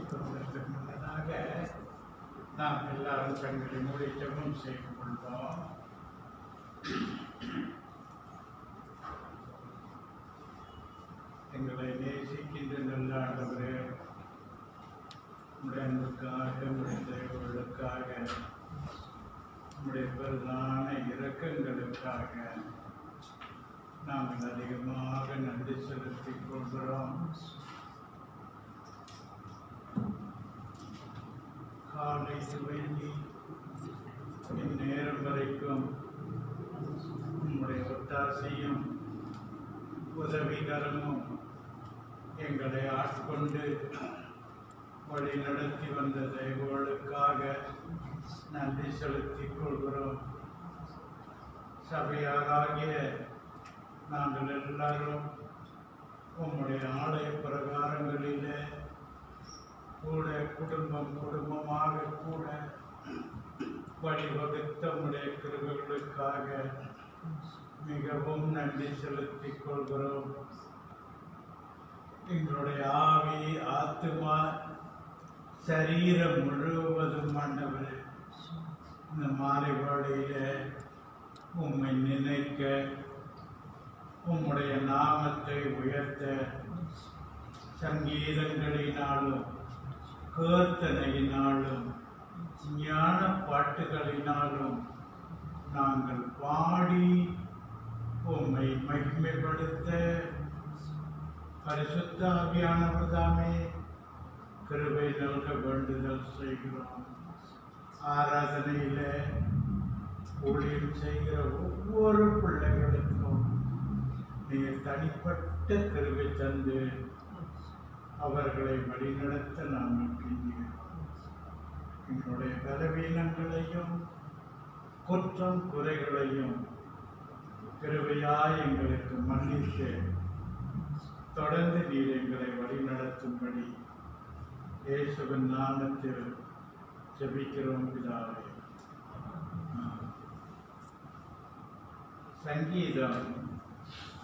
ஆரம்பிப்பதற்கு முன்னதாக நாம் எல்லாரும் கண்களை மூடி ஜெபம் செய்து கொள்வோம். எங்களை நேசிக்கின்ற நல்ல ஆண்டவரே, உடைய அன்புக்காக, உடைய தயவுகளுக்காக, உடைய பிரதான இரக்கங்களுக்காக நாங்கள் அதிகமாக நன்றி செலுத்திக் கொள்கிறோம். காலை துவங்கி இந்நேரம் வரைக்கும் உங்களுடைய ஒத்தாசையும் உதவிகரமும் எங்களை ஆட்கொண்டு வழி நடத்தி வந்த தெய்வங்களுக்காக நன்றி செலுத்திக் கொள்கிறோம். சபையாராகிய நாங்கள் எல்லாரும் உம்முடைய ஆலய பிரகாரங்களிலே கூட குடும்பமாக கூட வழிவகுத்த உடைய கிருபைகளுக்காக மிகவும் நன்றி செலுத்திக் கொள்கிறோம். எங்களுடைய ஆவி, ஆத்துமா, சரீரம் முழுவதும் ஆண்டவரே இந்த மாலை வேளையில உம்மை நினைக்க, உம்முடைய நாமத்தை உயர்த்த சங்கீதங்களினாலும் கீர்த்தனையினாலும் ஞான பாட்டுகளினாலும் நாங்கள் பாடி உம்மை மகிமைப்படுத்த பரிசுத்த ஆவியானவர் தாமே கிருபை நல்க வேண்டுதல் செய்கிறோம். ஆராதனையில ஊழியம் செய்கிற ஒவ்வொரு பிள்ளைகளுக்கும் நீர் தனிப்பட்ட கிருபை தந்து அவர்களை வழிநடத்த நாங்கள் கிஞ்சுகிறோம். எங்களுடைய பலவீனங்களையும் குற்றம் குறைகளையும் கிருபையாய் எங்களுக்கு மன்னித்து தொடர்ந்து நீர் எங்களை வழிநடத்தும்படி இயேசுவின் நாமத்தில் ஜெபிக்கிறோம் பிதாவே. சங்கீதம்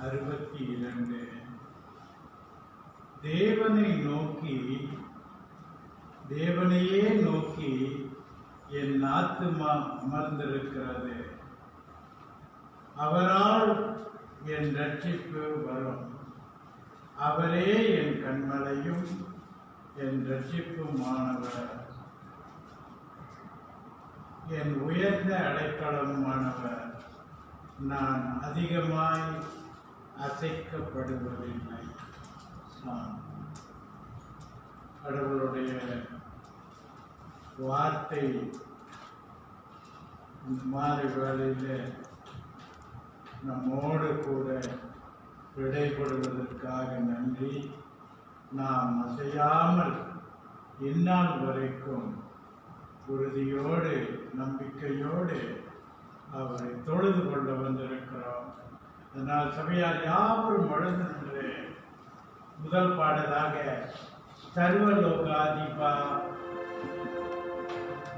62. தேவனையே நோக்கி என் ஆத்துமா அமர்ந்திருக்கிறது. அவரால் என் ரட்சிப்பு வரும். அவரே என் கண்மலையும் என் ரட்சிப்புமானவர், என் உயர்ந்த அடைக்கலமானவர். நான் அதிகமாய் அசைக்கப்படுவதில்லை. கடவுளுடைய வார்த்தை மாறி வேளையில் நம்மோடு கூட விடைபடுவதற்காக நன்றி. நாம் அசையாமல் இந்நாள் வரைக்கும் உறுதியோடு நம்பிக்கையோடு அவரை தொழுது கொள்ள வந்திருக்கிறோம். அதனால் சபையார் யாவரும் எழுந்து நின்று முதல் பாடலாக சர்வலோகாதிபா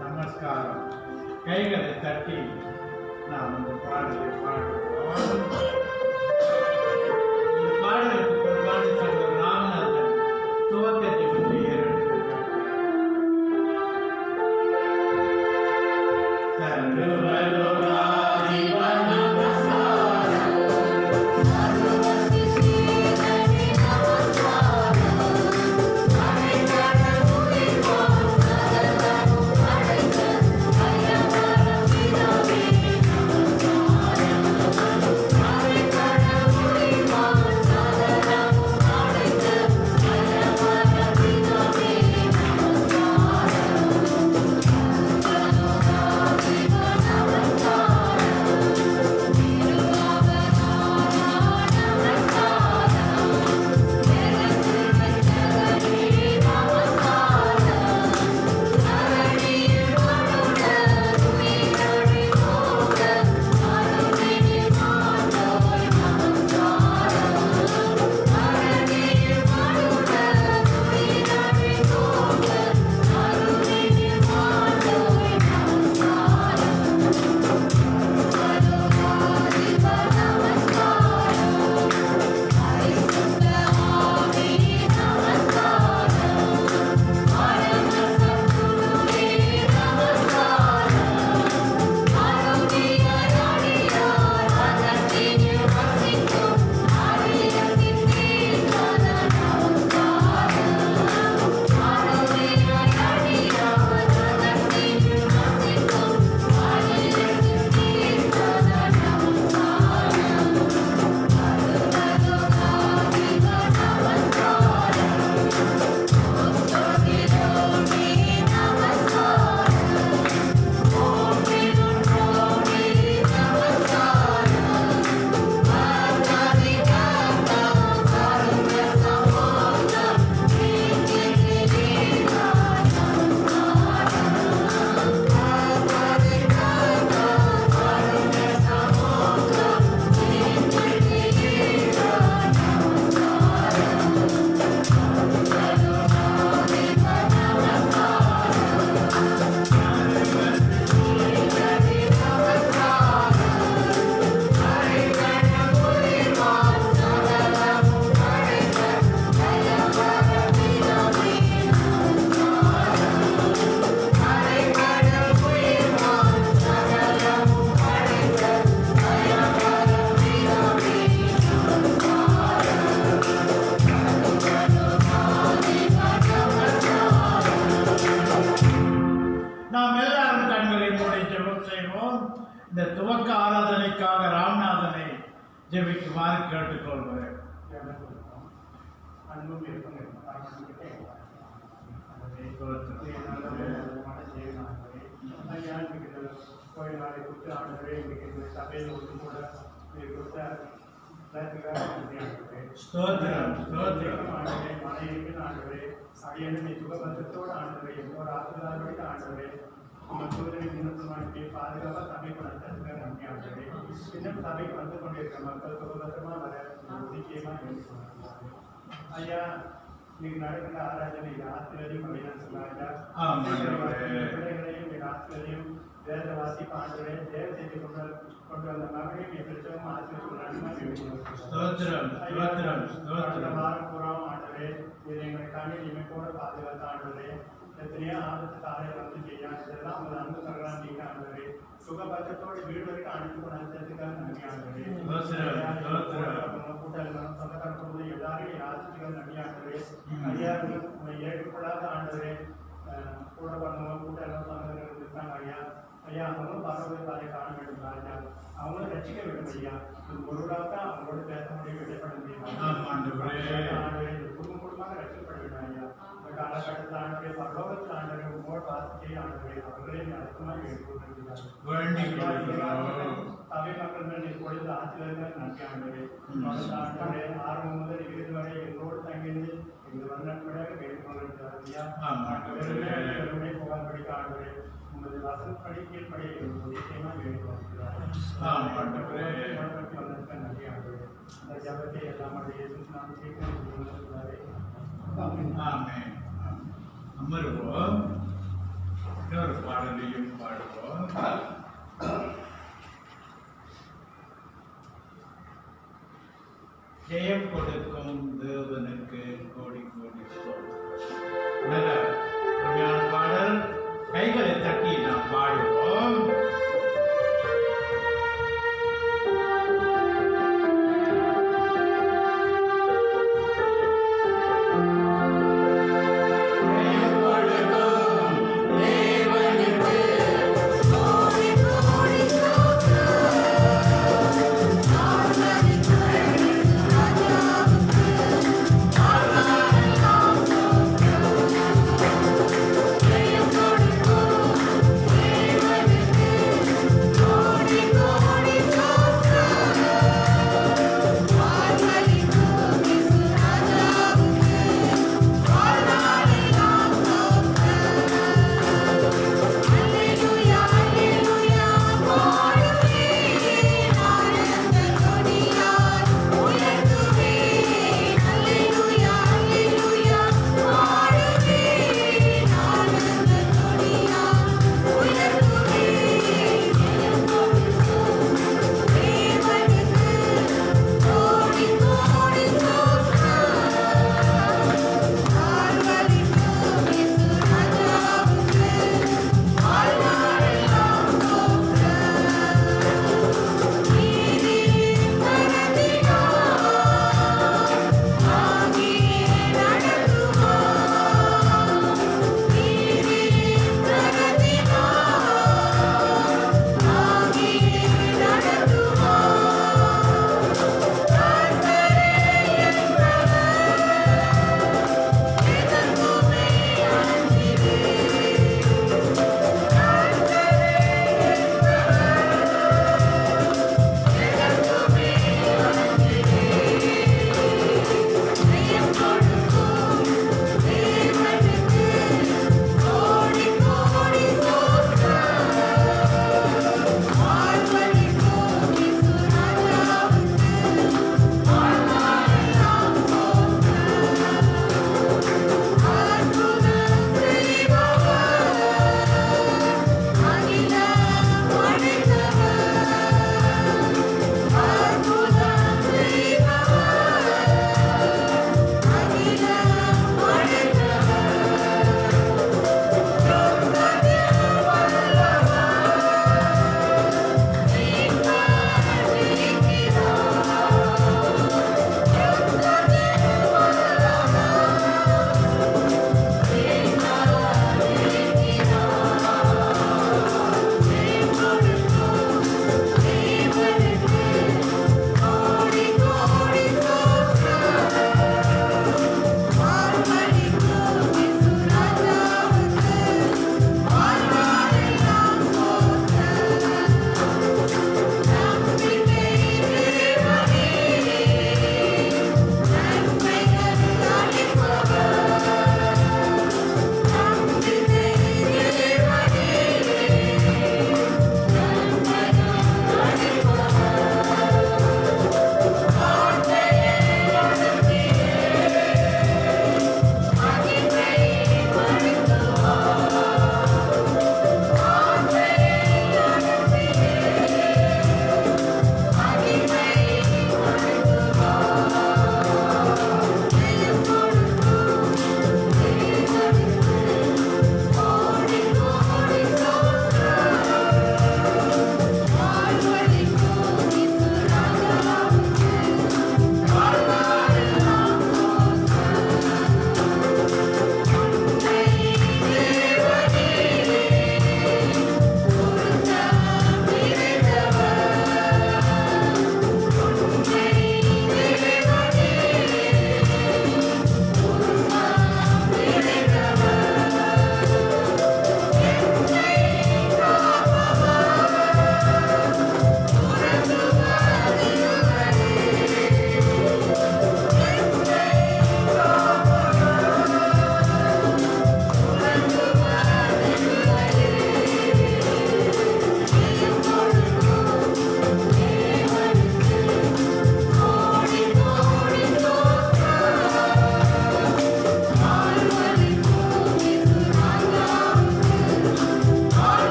நமஸ்காரம் கைகளை தட்டி நாம் இந்த பாடலை பாடுவோம். இந்த பாடலுக்கு பிற்பாடு சகோதரர் ராமநாதன் துவக்கத்தை பற்றி ஏறெடுத்திருக்கிறார். Namaskar. இந்த துவக்க ஆராதனைக்காக ராமநாதனை ஜெபிக்குமாறு கேட்டுக்கொள்கிறேன். அன்பும் இருக்கும் கோயில் நாளை கொடுத்து ஆண்டவரே இன்னைக்கு இந்த சபையில் ஒன்று கூட கொடுத்த ஆண்டவரே மனை இருக்கிற ஆண்டவரே அடியனை சுகபத்திரத்தோடு ஆண்டவரே எந்த ஒரு ஆசிரியரோடு ஆண்டவரே சூழ்நிலை நிமித்தமானே பாதுகாப்பாக சபைக்கு வந்ததுக்காக நன்றி ஆண்டவரே. இன்னும் சபைக்கு வந்து கொண்டிருக்கிற மக்கள் சுகபத்திரமா வர நிச்சயமாக வேண்டிக் ஐயா இன்னைக்கு நடக்கிற ஆராதனை ஆசிரியரையும் பிள்ளைகளையும் ஆசிரியரையும் வேத வாசிப்பு ஆண்டவரே தேவ செய்தி கொண்டு வந்த மகளையும் எதிர்த்தும் வாரம் பூராவும் ஆண்டவரே இதை எங்களை கண்ணி இமைப்போட பாதுகாத்த ஆண்டவரே எத்தனையோ ஆபத்து காலையில் வந்து செய்யலாம் இதெல்லாம் உங்கள் அன்பு சகலாம் நீங்க ஆண்டவரே சுகபத்திரத்தோடு வீடு வரைக்கும் அனுப்பி கொண்டாந்ததுக்காக நன்றி ஆண்டவரே. கூட்டங்களும் சொந்தக்காரர்களும் எல்லாரையும் யாத்திரைகள் நன்றி ஆண்டவரே. ஐயா ஏற்றுக்கொள்ளாத ஆண்டவரே கூட பண்ணவங்க கூட்டங்களும் சொந்தக்காரர்கள் இருக்காங்க ஐயா. ஐயா அவங்களும் பரவலை பாதை காண வேண்டும் ஐயா. அவங்களும் ரசிக்க வேண்டும் ஐயா. ஒருவராக தான் அவங்களோட பேச முடியும் வெளிப்பட முடியும் குடும்பம் குடும்பமாக ரசிக்கப்பட வேண்டும் ஐயா. காலகட்டத்தில் ஆண்டவரே பரலோகத்தில் ஆண்டவரே உங்களோட வாசிக்கையை ஆண்டவரே அவர்களே அழுத்தமாக சபை மக்கள் மேல் இப்பொழுது ஆசிரியர்கள் நன்றி ஆண்டவரே. ஆண்டவரே ஆரம்பம் முதல் இறுதி வரை எங்களோடு தங்கியிருந்து எங்கள் வண்ணப்படியாக கேட்டுக்கொண்டிருக்கிறார் ஐயா. புகார் படிக்க ஆண்டவரே உங்களது வசனப்படி கீழ்படி நிச்சயமாக கேட்டுக்கொண்டிருக்கிறார் நன்றி ஆண்டவரே. இந்த ஜபத்தை எல்லாம் நாம் கேட்கிறாரே. அமருவோம். இன்னொரு பாடலையும் பாடுவோம். ஜெயம் கொடுக்கும் தேவனுக்கு கோடி கோடி நல்ல பாடல். கைகளை தட்டி நாம் பாடுவோம். Oh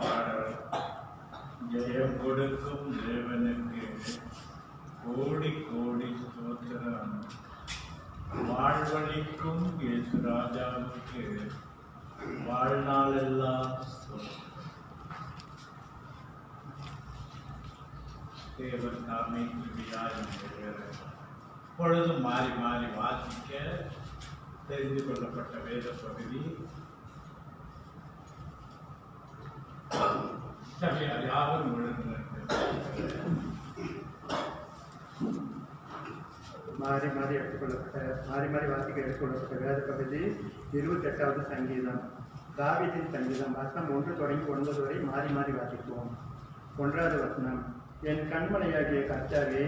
பாடல். ஜெயம் கொடுக்கும் தேவனுக்கு கோடி கோடி ஸ்தோத்திரம். வாழ்வழிக்கும் இயேசு ராஜாவுக்கு வாழ்நாளெல்லாம் ஸ்தோத்திரம். தேவன் தாமே கிருபையாய் பொழுதும் மாறி மாறி வாசிக்க தெரிந்து கொள்ளப்பட்ட வேத பகுதி. சபையார் யாவரும் மாறி மாறி வாசிக்க எடுத்துக்கொள்ளப்பட்ட வேத பகுதி 28வது சங்கீதம். தாவீதின் சங்கீதம். வசனம் 1 தொடங்கி 9 வரை மாறி மாறி வாசிப்போம். 1வது வசனம். என் கண்மலையாகிய கர்த்தாவே,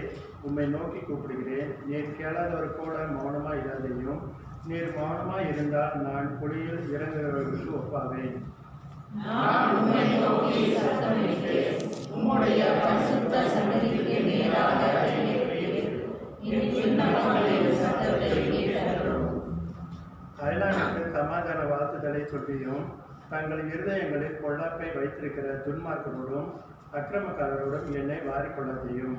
உம்மை நோக்கி கூப்பிடுகிறேன். நீர் கேளாதவர் கூட மௌனமாய் இராதையும். நீர் மௌனமாய் இருந்தால் நான் குழியில் இறங்குகிறவர்களுக்கு ஒப்பாவேன். அயலானுக்கு சமாதான வாழ்த்துதலை சொல்லியும் தங்கள் இருதயங்களில் பொல்லாப்பை வைத்திருக்கிற துன்மார்க்கரோடும் அக்கிரமக்காரரோடும் என்னை வாரிக்கொள்ளாதையும்.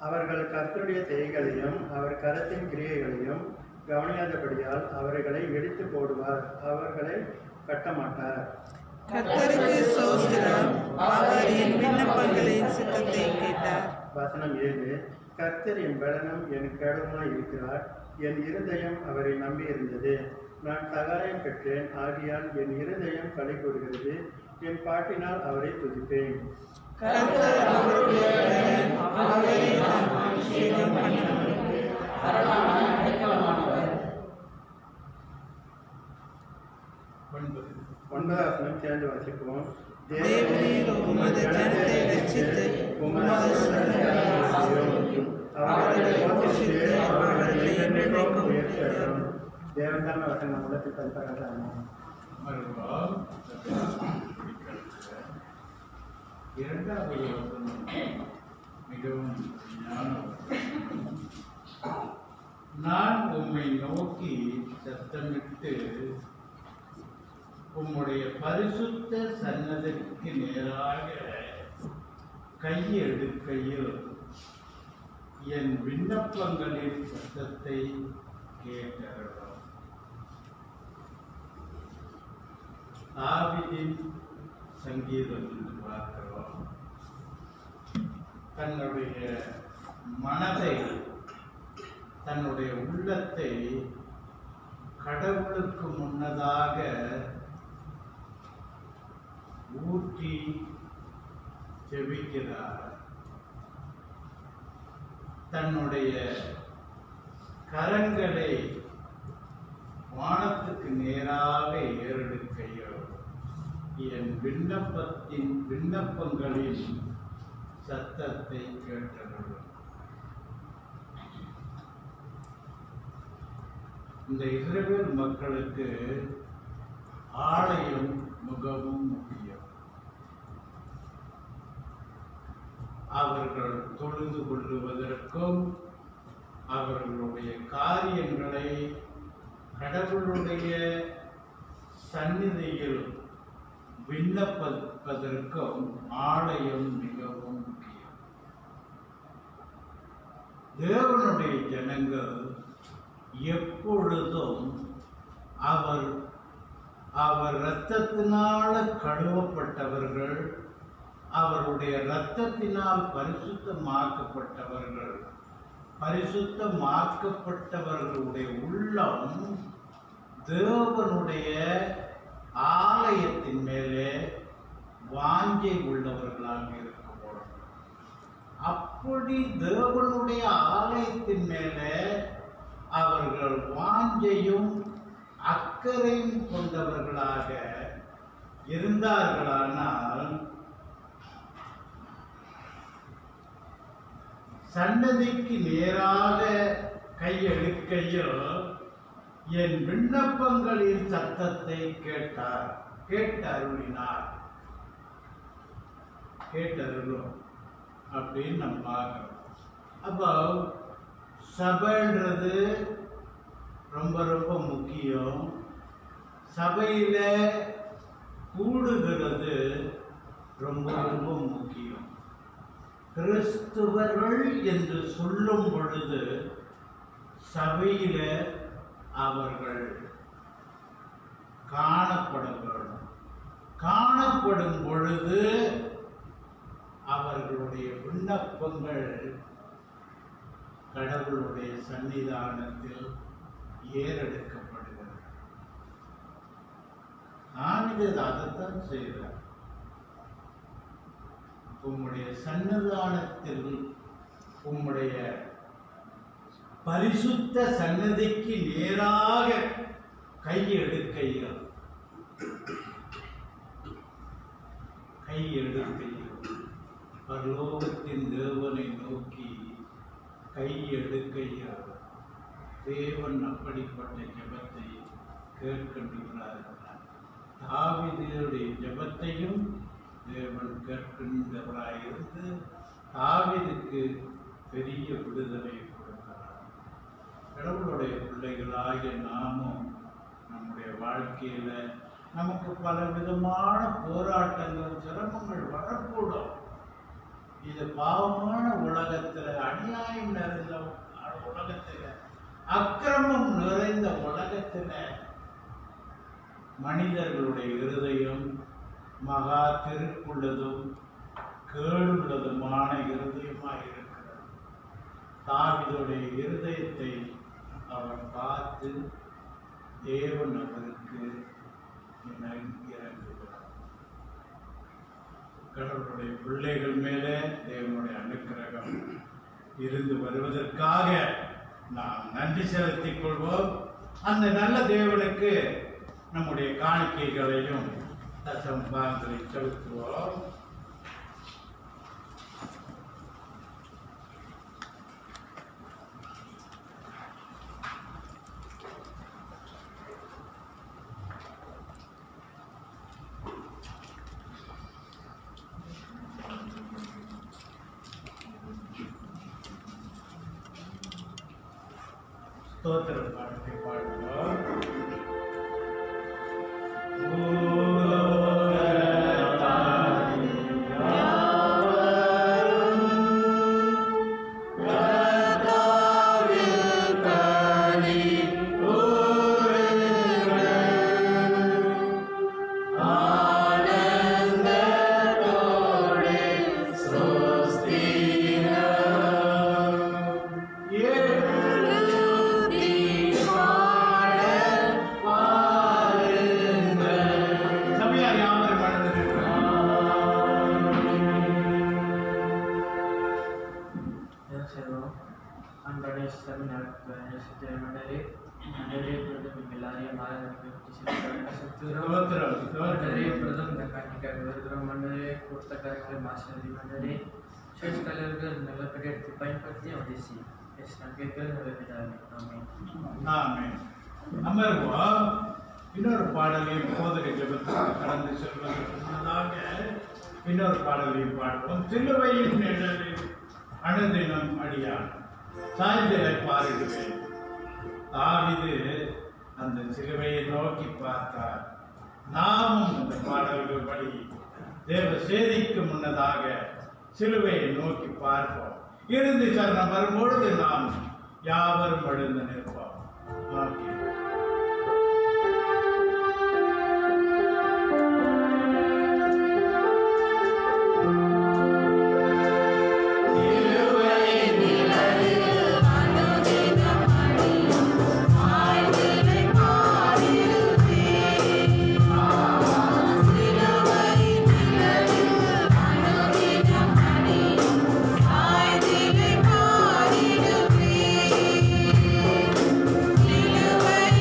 அவர்கள் கர்த்தருடைய செய்கைகளையும் அவர் கரத்தின் கிரியைகளையும் கவனியாதபடியால் அவர்களை இடித்து போடுவார், அவர்களை கட்டமாட்டார். கர்த்தருக்கு ஸ்தோத்திரம். அவர் என் விண்ணப்பங்களின் சித்தத்தை கேட்டார். வசனம் 7. கர்த்தர் என் பலனும் என் கேடவுமாய் இருக்கிறார். என் இருதயம் அவரை நம்பி இருந்தது. நான் சகாயம் பெற்றேன். ஆகியால் என் இருதயம் களி கூறுகிறது. என் பாட்டினால் அவரை துதிப்பேன். கர்த்தர் அவருடைய பலன், அவரை நான் அபிஷேகம் பண்ணினவனுக்கு அரணான அடைக்கலமானவர். 9வது வசனம் சேர்ந்து வாசிப்போம். தேவரீர் உமது ஜனத்தை ரட்சித்து உமது சன்னதியில் அவர்களை போஷித்து அவர்களை என்றென்றைக்கும் உயர்த்தரும். தேவதான வசனம் உலகத்தில் தந்தாங்க. இரண்டாவது வசனம் மிகவும் நான் உம்மை நோக்கி சத்தமிட்டு உம்முடைய பரிசுத்த சன்னதிக்கு நேராக கையெடுக்கையில் என் விண்ணப்பங்களின் சத்தத்தை கேட்டருளும். தாவீதின் சங்கீதம் என்று பார்க்கிறோம். தன்னுடைய மனதை, தன்னுடைய உள்ளத்தை கடவுளுக்கு முன்னதாக ஊற்றி ஜெபிக்கிறார். தன்னுடைய கரங்களை வானத்துக்கு நேராக ஏறெடுக்கையோ என் விண்ணப்பங்களின் சத்தத்தை கேட்டருளும். இந்த இஸ்ரவேல் மக்களுக்கு ஆலயம் மிகவும் முக்கியம். அவர்கள் தொழுது கொள்ளுவதற்கும் அவர்களுடைய காரியங்களை கடவுளுடைய சந்நிதியில் விண்ணப்பிப்பதற்கும் ஆலயம் மிகவும் முக்கியம். தேவனுடைய ஜனங்கள் எப்பொழுதும் அவர் இரத்தத்தினால கழுவப்பட்டவர்கள், அவருடைய இரத்தத்தினால் பரிசுத்தமாக்கப்பட்டவர்கள், பரிசுத்தமாக்கப்பட்டவர்களுடைய உள்ளம் தேவனுடைய ஆலயத்தின் மேலே வாஞ்சை உள்ளவர்களாக இருக்கும். அப்படி தேவனுடைய ஆலயத்தின் மேலே அவர்கள் வாஞ்சையும் அக்கறையும் கொண்டவர்களாக இருந்தார்களானால் சன்னதிக்கு நேராக கையெடுக்கையில் என் விண்ணப்பங்களின் சத்தத்தை கேட்டார். கேட்டருளினார். கேட்டருளும் அப்படின்னு நம்ம பார்க்கிறோம். அப்போ சபைன்றது ரொம்ப ரொம்ப முக்கியம். சபையில கூடுகிறது ரொம்ப ரொம்ப முக்கியம். கிறிஸ்துவர்கள் என்று சொல்லும் பொழுது சபையில அவர்கள் காணப்பட வேண்டும். காணப்படும் பொழுது அவர்களுடைய விண்ணப்பங்கள் கடவுளுடைய சன்னிதானத்தில் ஏறெடுக்கப்படுகிறது. நான் இது அதைத்தான் செய்கிறேன். உம்முடைய சன்னிதானத்தில், உம்முடைய பரிசுத்த சன்னதிக்கு நேராக கையெடுக்கையில் பரலோகத்தின் தேவனை நோக்கி கையெடுக்கையில் தேவன் அப்படிப்பட்ட ஜெபத்தை கேட்கின்றார். தாவீதுடைய ஜெபத்தையும் தேவன் கேட்கின்றவராயிருந்து தாவீதுக்கு பெரிய விடுதலை கொடுக்கிறார். கடவுளுடைய பிள்ளைகளாகிய நாமும் நம்முடைய வாழ்க்கையில நமக்கு பல விதமான போராட்டங்கள், சிரமங்கள் வரக்கூடும். இது பாவமான உலகத்துல, அநியாயம் நிறைந்த உலகத்துல, அக்கிரமம் நிறைந்த உலகத்துல மனிதர்களுடைய இருதயம் மகா திருக்குள்ளதும் கேடுள்ளதுமான இருதயமாய் இருக்கிறது. தாவீதுடைய இருதயத்தை அவர் பார்த்து தேவன் அவருக்கு இறங்குகிறார். கடவுளுடைய பிள்ளைகள் மேலே தேவனுடைய அனுக்கிரகம் இருந்து வருவதற்காக நாம் நன்றி செலுத்திக் கொள்வோம். அந்த நல்ல தேவனுக்கு நம்முடைய காணிக்கைகளையும் தசம்பாங்களை செலுத்துவோம். ஸ்தோத்திர பாடத்தை பாடுவோம். அமர்வோம். இன்னொரு பாடலையும் போதக ஜெபத்துக்கு கடந்து செல்வதற்கு முன்னதாக இன்னொரு பாடலையும் பாடுவோம். சிலுவையின் நிழலில் அனுதினம் அடியான் சாய்ந்தலை பாருகிறேன். தாவீது அந்த சிலுவையை நோக்கி பார்த்தார். நாமும் அந்த பாடல்கள் படி தேவ செய்திக்கு முன்னதாக சிலுவையை நோக்கி பார்ப்போம். இறுதி சரணம் வரும்பொழுது நாம் யாவரும் எழுந்து நிற்போம். Silver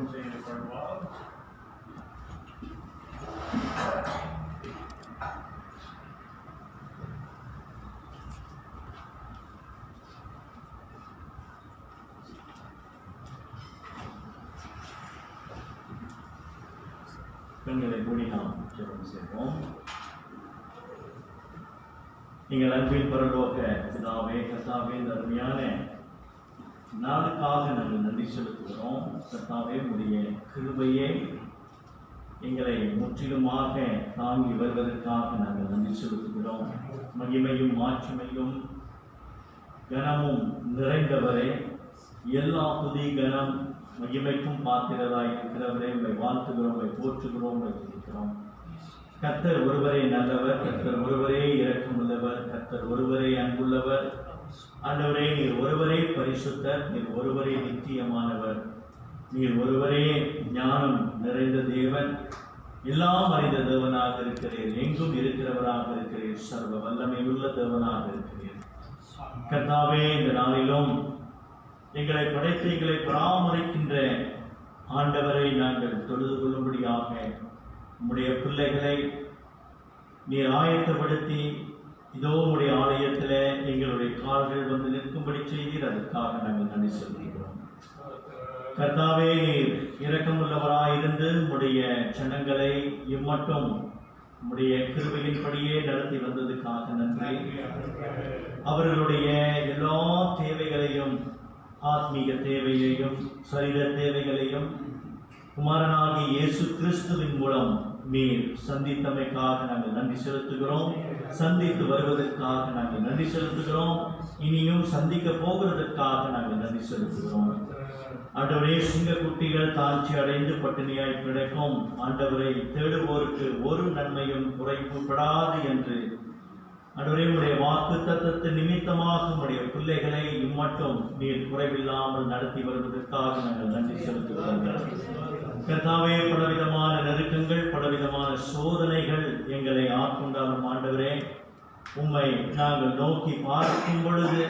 ஜெபம் செய்து கொள்வோம். கண்களை மூடி நாம் ஜெபம் செய்வோம். நீங்கள் அன்பின் பரலோக பிதாவே, கர்த்தாவே, இந்த அருமையான நாளுக்காக நாங்கள் நன்றி செலுத்துகிறோம். கர்த்தாவே, உடைய கிருபையை எங்களை முற்றிலுமாக தாங்கி வருவதற்காக நாங்கள் நன்றி செலுத்துகிறோம். மகிமையும் மாட்சிமையும் கனமும் நிறைந்தவரே, எல்லா துதி கனம் மகிமைக்கும் பாத்திரராய் இருக்கிறவரே, உங்களை வாழ்த்துகிறோம், உங்களை போற்றுகிறோம், உங்களை துதிக்கிறோம். கர்த்தர் ஒருவரே நல்லவர், கர்த்தர் ஒருவரே இரக்கமுள்ளவர், கர்த்தர் ஒருவரே அன்புள்ளவர். ஆண்டவரே, நீர் ஒருவரே பரிசுத்தர், நீர் ஒருவரே நித்தியமானவர், நீர் ஒருவரே ஞானம் நிறைந்த தேவன், எல்லாம் அறிந்த தேவனாக இருக்கிறீர், எங்கும் இருக்கிறவராக இருக்கிறீர், சர்வ வல்லமையுள்ள தேவனாக இருக்கிறீர். கர்த்தாவே, இந்த நாளிலும் எங்களை படைத்து எங்களை பராமரிக்கின்ற ஆண்டவரை நாங்கள் தொழுது கொள்ளும்படியாக உம்முடைய பிள்ளைகளை நீர் ஆயத்தப்படுத்தி இதோ உம்முடைய ஆலயத்தில் எங்களுடைய கால்கள் வந்து நிற்கும்படி செய்தீர். அதற்காக நாங்கள் நன்றி செலுத்துகிறோம். கர்த்தாவே, நீர் இரக்கமுள்ளவராயிருந்து உம்முடைய ஜனங்களை இம்மட்டும் உம்முடைய கிருபையின்படியே நடத்தி வந்ததுக்காக நன்றி. அவர்களுடைய எல்லா தேவைகளையும், ஆத்மீக தேவையையும் சரீர தேவைகளையும் குமாரனாகிய இயேசு கிறிஸ்துவின் மூலம் நீர் சந்தித்தமைக்காக நாங்கள் நன்றி செலுத்துகிறோம். சந்தித்து வருவதற்காக நாங்கள் நன்றி செலுத்துகிறோம். இனியும் சந்திக்க போகிறதற்காக நாங்கள் நன்றி செலுத்துகிறோம். ஆண்டவரே, சிங்கக்குட்டிகள் தாழ்ச்சி அடைந்து பட்டினியாய் கிடைக்கும். ஆண்டவரை தேடுவோருக்கு ஒரு நன்மையும் குறைவுபடாது என்று ஆண்டவரே, உடைய வாக்கு தத்தத்தின் நிமித்தமாக உடைய பிள்ளைகளை இம்மட்டும் நீர் குறைவில்லாமல் நடத்தி வருவதற்காக நாங்கள் நன்றி செலுத்துகிறோம். கர்த்தாவே, பலவிதமான நெருக்கங்கள், பலவிதமான சோதனைகள் எங்களை ஆட்கொண்டாலும் ஆண்டவரே, உம்மை நாங்கள் நோக்கி பார்க்கும் பொழுது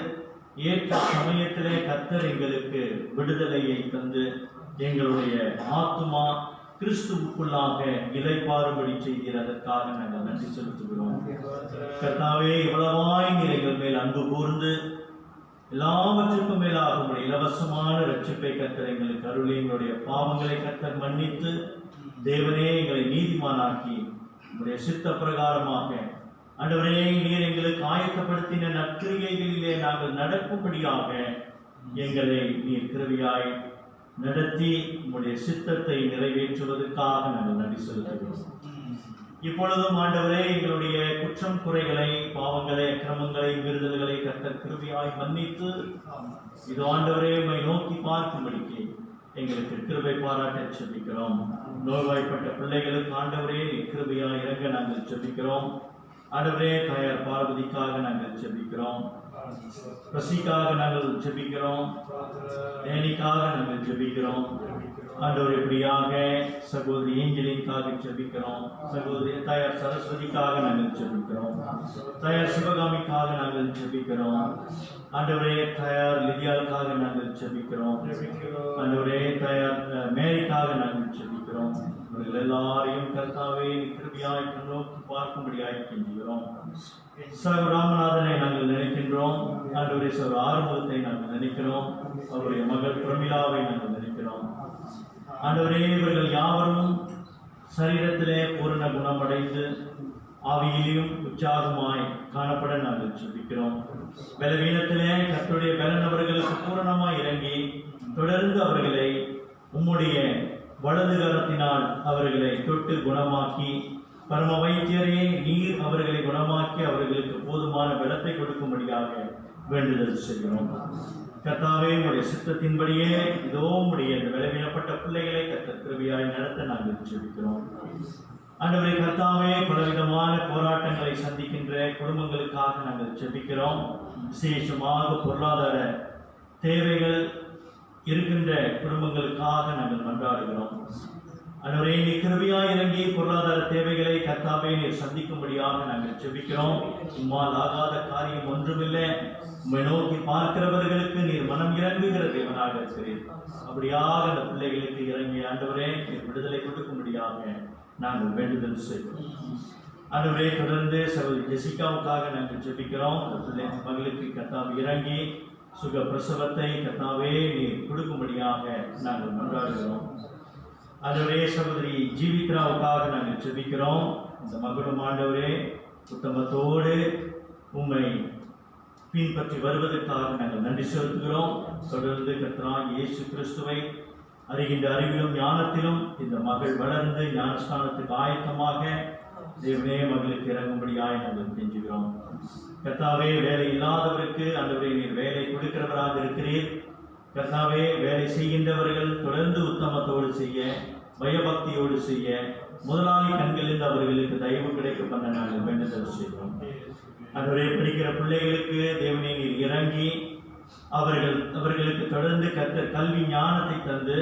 ஏற்ற சமயத்திலே கர்த்தர் எங்களுக்கு விடுதலையை தந்து எங்களுடைய ஆத்துமா கிறிஸ்துவுக்குள்ளாக இளைப்பாறும்படி செய்தீர். அதற்காக நாங்கள் நன்றி செலுத்துகிறோம். கர்த்தாவே, இவ்வளவாய் நீர் எங்கள் மேல் அன்பு கூர்ந்து எல்லாவற்றுக்கும் மேலாக உங்களுடைய இலவசமான ரட்சிப்பை கர்த்தர் எங்களுக்கு அருளி எங்களுடைய பாவங்களை கர்த்தர் மன்னித்து தேவனே எங்களை நீதிமானாக்கி உங்களுடைய சித்த பிரகாரமாக ஆண்டவரே நீர் எங்களுக்கு ஆயத்தப்படுத்தின நற்கிரியைகளிலே நாங்கள் நடக்கும்படியாக எங்களை நீர் கிருபையாய் நடத்தி உங்களுடைய சித்தத்தை நிறைவேற்றுவதற்காக நாங்கள் நன்றி செலுத்துகிறோம். இப்பொழுதும் ஆண்டவரே, எங்களுடைய குற்றம் குறைகளை, பாவங்களை, அக்கிரமங்களை, மீறுதல்களை கர்த்தர் கிருபையாய் மன்னித்து இது ஆண்டவரே உம்மை நோக்கி பார்க்கும்படிக்கு எங்களுக்கு கிருபை பாராட்ட ஜெபிக்கிறோம். நோய்வாய்ப்பட்ட பிள்ளைகளுக்கு ஆண்டவரே கிருபையாய் இறங்க நாங்கள் ஜெபிக்கிறோம். ஆண்டவரே, தாயார் பார்வதிக்காக நாங்கள் ஜெபிக்கிறோம். பசிக்காக நாங்கள் ஜெபிக்கிறோம். தேனிக்காக நாங்கள் ஜெபிக்கிறோம். ஆண்டவரே, இப்படியாக சகோதரி ஏஞ்சலின்காக ஜெபிக்கிறோம். சகோதரி தாயார் சரஸ்வதிக்காக நாங்கள் ஜெபிக்கிறோம். தாயார் சிவகாமிக்காக நாங்கள் ஜெபிக்கிறோம். ஆண்டவரே, தாயார் லிதியாவுக்காக நாங்கள் ஜெபிக்கிறோம். ஆண்டவரே, தாயார் மேரிக்காக நாங்கள் ஜெபிக்கிறோம். இவர்கள் எல்லாரையும் கர்த்தாவே கிருபையாய் நோக்கி பார்க்கும்படியாய் கெஞ்சுகிறோம். சகோதர ராமநாதனை நாங்கள் நினைக்கின்றோம். ஆண்டவரே, சகோதர ஆறுமுகத்தை நாங்கள் நினைக்கிறோம். அவருடைய மகள் பிரமிளாவை நாங்கள் நினைக்கிறோம். ஆண்டவரே, இவர்கள் யாவரும் சரீரத்திலே பூரண குணமடைந்து ஆவியிலும் உற்சாகமாய் காணப்பட நாங்கள் ஜெபிக்கிறோம். பலவீனத்திலே கர்த்தருடைய பலன் அவர்களுக்கு பூரணமாய் இறங்கி தொடர்ந்து அவர்களை உம்முடைய வலது கரத்தினால் அவர்களை தொட்டு குணமாக்கி பரம வைத்தியரே நீர் அவர்களை குணமாக்கி அவர்களுக்கு போதுமான பலத்தை கொடுக்கும்படியாக வேண்டுதல் செய்கிறோம். கர்த்தாவே, உடைய சித்தத்தின்படியே இதோ உடைய இந்த பலவீனப்பட்ட பிள்ளைகளை கர்த்தர் கிருபையாய் நடத்த நாங்கள் ஜெபிக்கிறோம். ஆண்டவரே, கர்த்தாவே, பலவிதமான போராட்டங்களை சந்திக்கின்ற குடும்பங்களுக்காக நாங்கள் ஜெபிக்கிறோம். விசேஷமாக பொருளாதார தேவைகள் இருக்கின்ற குடும்பங்களுக்காக நாங்கள் மன்றாடுகிறோம். ஆண்டவரே, நீ கிருபையாய் இறங்கி பொருளாதார தேவைகளை கர்த்தாவே நீர் சந்திக்கும்படியாக நாங்கள் ஜெபிக்கிறோம். உம்மால் ஆகாத காரியம் ஒன்றுமில்லை. உம்மை நோக்கி பார்க்கிறவர்களுக்கு நீர் மனம் இறங்குகிற தேவனாக இருக்கிறீர். அப்படியாக அந்த பிள்ளைகளுக்கு இறங்கிய ஆண்டவரே நீர் விடுதலை கொடுக்கும்படியாக நாங்கள் வேண்டுதல் செய்கிறோம். ஆண்டவரே தொடர்ந்து சகோதரி ஜெசிகாவுக்காக நாங்கள் ஜெபிக்கிறோம். அந்த பிள்ளை மகளுக்கு கர்த்தாவே இறங்கி சுக பிரசவத்தை கர்த்தாவே நீர் கொடுக்கும்படியாக நாங்கள் மன்றாடுகிறோம். ஆண்டவரே சகோதரி ஜீவித்ராவுக்காக நாங்கள் ஜெபிக்கிறோம். இந்த மகளும் ஆண்டவரே உத்தமத்தோடு உம்மை பின்பற்றி வருவதற்காக நாங்கள் நன்றி செலுத்துகிறோம். தொடர்ந்து கர்த்தராகிய இயேசு கிறிஸ்துவை அறிகின்ற அறிவிலும் ஞானத்திலும் இந்த மகள் வளர்ந்து ஞானஸ்தானத்துக்கு ஆயத்தமாக தேவனே மகளுக்கு இறங்கும்படியாய் நாங்கள் கெஞ்சுகிறோம். கர்த்தாவே வேலை இல்லாதவருக்கு ஆண்டவரே நீர் வேலை கொடுக்கிறவராக இருக்கிறீர். கர்த்தாவே வேலை செய்கின்றவர்கள் தொடர்ந்து உத்தமத்தோடு செய்ய, பயபக்தியோடு செய்ய, முதலாளி கண்களில் அவர்களுக்கு தயவு கிடைக்க பண்ண நாங்கள் வேண்டுதல் செய்கிறோம். ஆண்டவரே படிக்கிற பிள்ளைகளுக்கு தேவனே நீர் இறங்கி அவர்களுக்கு தொடர்ந்து கர்த்தர் கல்வி ஞானத்தை தந்து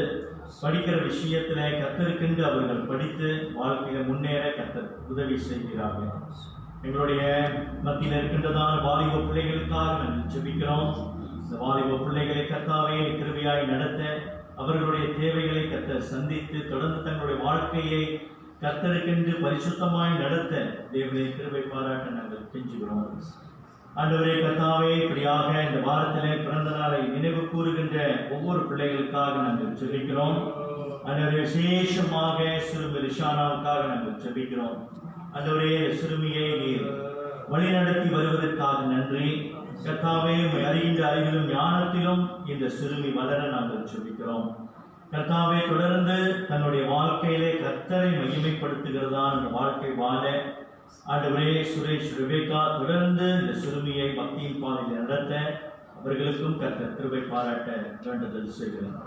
படிக்கிற விஷயத்துல கர்த்தருக்கென்று அவர்கள் படித்து வாழ்க்கையில முன்னேற கர்த்தர் உதவி செய்கிறார்கள். எங்களுடைய மத்தியில் இருக்கின்றதான வாலிப பிள்ளைகளுக்காக நாங்கள் ஜெபிக்கிறோம். இந்த வாலிப பிள்ளைகளை கர்த்தாவே கிருபையாய் நடத்த, அவர்களுடைய தேவைகளை கர்த்தர் சந்தித்து தொடர்ந்து தங்களுடைய வாழ்க்கையை கர்த்தருக்கென்று பரிசுத்தமாய் நடத்த தேவனை கிருபை பாராட்ட நாங்கள் கெஞ்சுகிறோம். ஆண்டவரே கர்த்தாவே இப்படியாக இந்த வாரத்திலே பிறந்த நாளை நினைவு கூறுகின்ற ஒவ்வொரு பிள்ளைகளுக்காக நாங்கள் ஜெபிக்கிறோம். ஆண்டவரே விசேஷமாக சிறுமி ரிஷானாவுக்காக நாங்கள் ஜெபிக்கிறோம். ஆண்டவரே சிறுமியை நீர் வழிநடத்தி வருவதற்காக நன்றி. கர்த்தாவே அறிகின்ற அறிவிலும் ஞானத்திலும் இந்த சிறுமி வளர நாங்கள் ஜெபிக்கிறோம். கர்த்தாவே தொடர்ந்து தன்னுடைய வாழ்க்கையிலே கர்த்தரை மகிமைப்படுத்துகிறதா அந்த வாழ்க்கை வாழ ஆண்டவரே சுரேஷ் ரிபேக்கா தொடர்ந்து இந்த சிறுமியை பக்தியின் பாதையில் நடத்த அவர்களுக்கும் கர்த்தர் கிருபை பாராட்ட வேண்டுதல் செய்கிறேன்.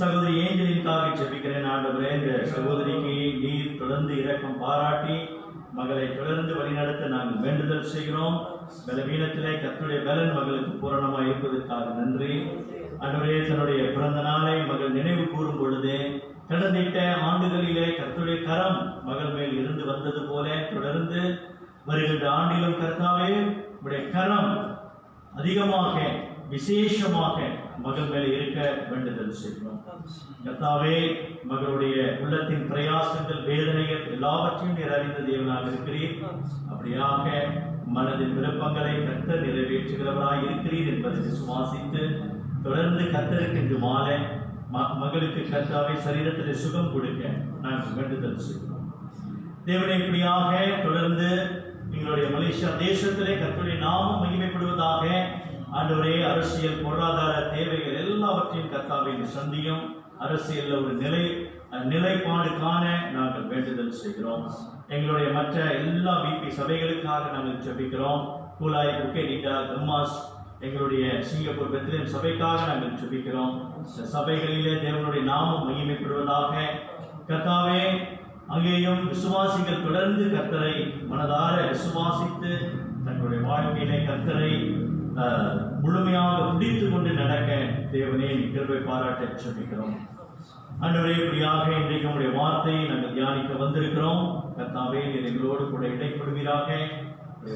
சகோதரி ஏஞ்சலின்காக ஜெபிக்கிறேன். ஆண்டவரே இந்த சகோதரிக்கு நீர் தொடர்ந்து இரக்கம் பாராட்டி மகளை தொடர்ந்து வழிநடத்த நாங்கள் வேண்டுதல் செய்கிறோம். பலவீனத்திலே கர்த்தருடைய பலன் மகளுக்கு பூரணமாக இருப்பதற்காக நன்றி. ஆண்டவரே தன்னுடைய பிறந்த நாளை மகள் நினைவு கூறும் பொழுது கடந்த ஆண்டுகளிலே கர்த்தருடைய கரம் மகள் மேல் இருந்து வந்தது போல தொடர்ந்து வருகின்ற ஆண்டிலும் கர்த்தாவே உடைய கரம் அதிகமாக விசேஷமாக மகள் மேல் இருக்க வேண்டுதல் செய்கிறோம். கர்த்தாவே மகளுடைய உள்ளத்தின் பிரயாசங்கள் வேதனைகள் எல்லாவற்றையும் நீர் அறிந்த தேவனாக இருக்கிறீர். அப்படியாக மனதின் விருப்பங்களை கர்த்தர் நிறைவேற்றுகிறவராய் இருக்கிறீர் என்பதை விசுவாசித்து தொடர்ந்து கர்த்தருக்கு வாழ மகளுக்கு கர்த்தாவே சரீரத்தில் சுகம் கொடுக்க நாங்கள் வேண்டுதல் செய்கிறோம். தேவனை இப்படியாக தொடர்ந்து எங்களுடைய மலேசியா தேசத்திலே கர்த்தருடைய நாமம் மகிமைப்படுவதாக. ஆண்டவரே அரசியல் பொருளாதார தேவைகள் எல்லாவற்றையும் கர்த்தாவை சந்தியும். அரசியல் ஒரு நிலைப்பாடு காண நாங்கள் வேண்டுதல் செய்கிறோம். எங்களுடைய மற்ற எல்லா பிபி சபைகளுக்காக நாங்கள் ஜெபிக்கிறோம். கூலாய் புக்கேடிட்டா கம்மாஸ் எங்களுடைய சிங்கப்பூர் பெத்லேம் சபைக்காக நாங்கள் ஜெபிக்கிறோம். இந்த சபைகளிலே தேவனுடைய நாமம் மகிமைப்படுவதாக. கர்த்தாவே அங்கேயும் விசுவாசிகள் தொடர்ந்து கர்த்தரை மனதார விசுவாசித்து தங்களுடைய வாழ்க்கையிலே கர்த்தரை முழுமையாக பிடித்து கொண்டு நடக்க தேவனே கிருபை பாராட்ட ஜெபிக்கிறோம். ஆண்டவரே இப்படியாக இன்றைக்கு நம்முடைய வார்த்தையை நாங்கள் தியானிக்க வந்திருக்கிறோம். கர்த்தாவே நீர் எங்களோடு கூட இடைப்படுவீராக.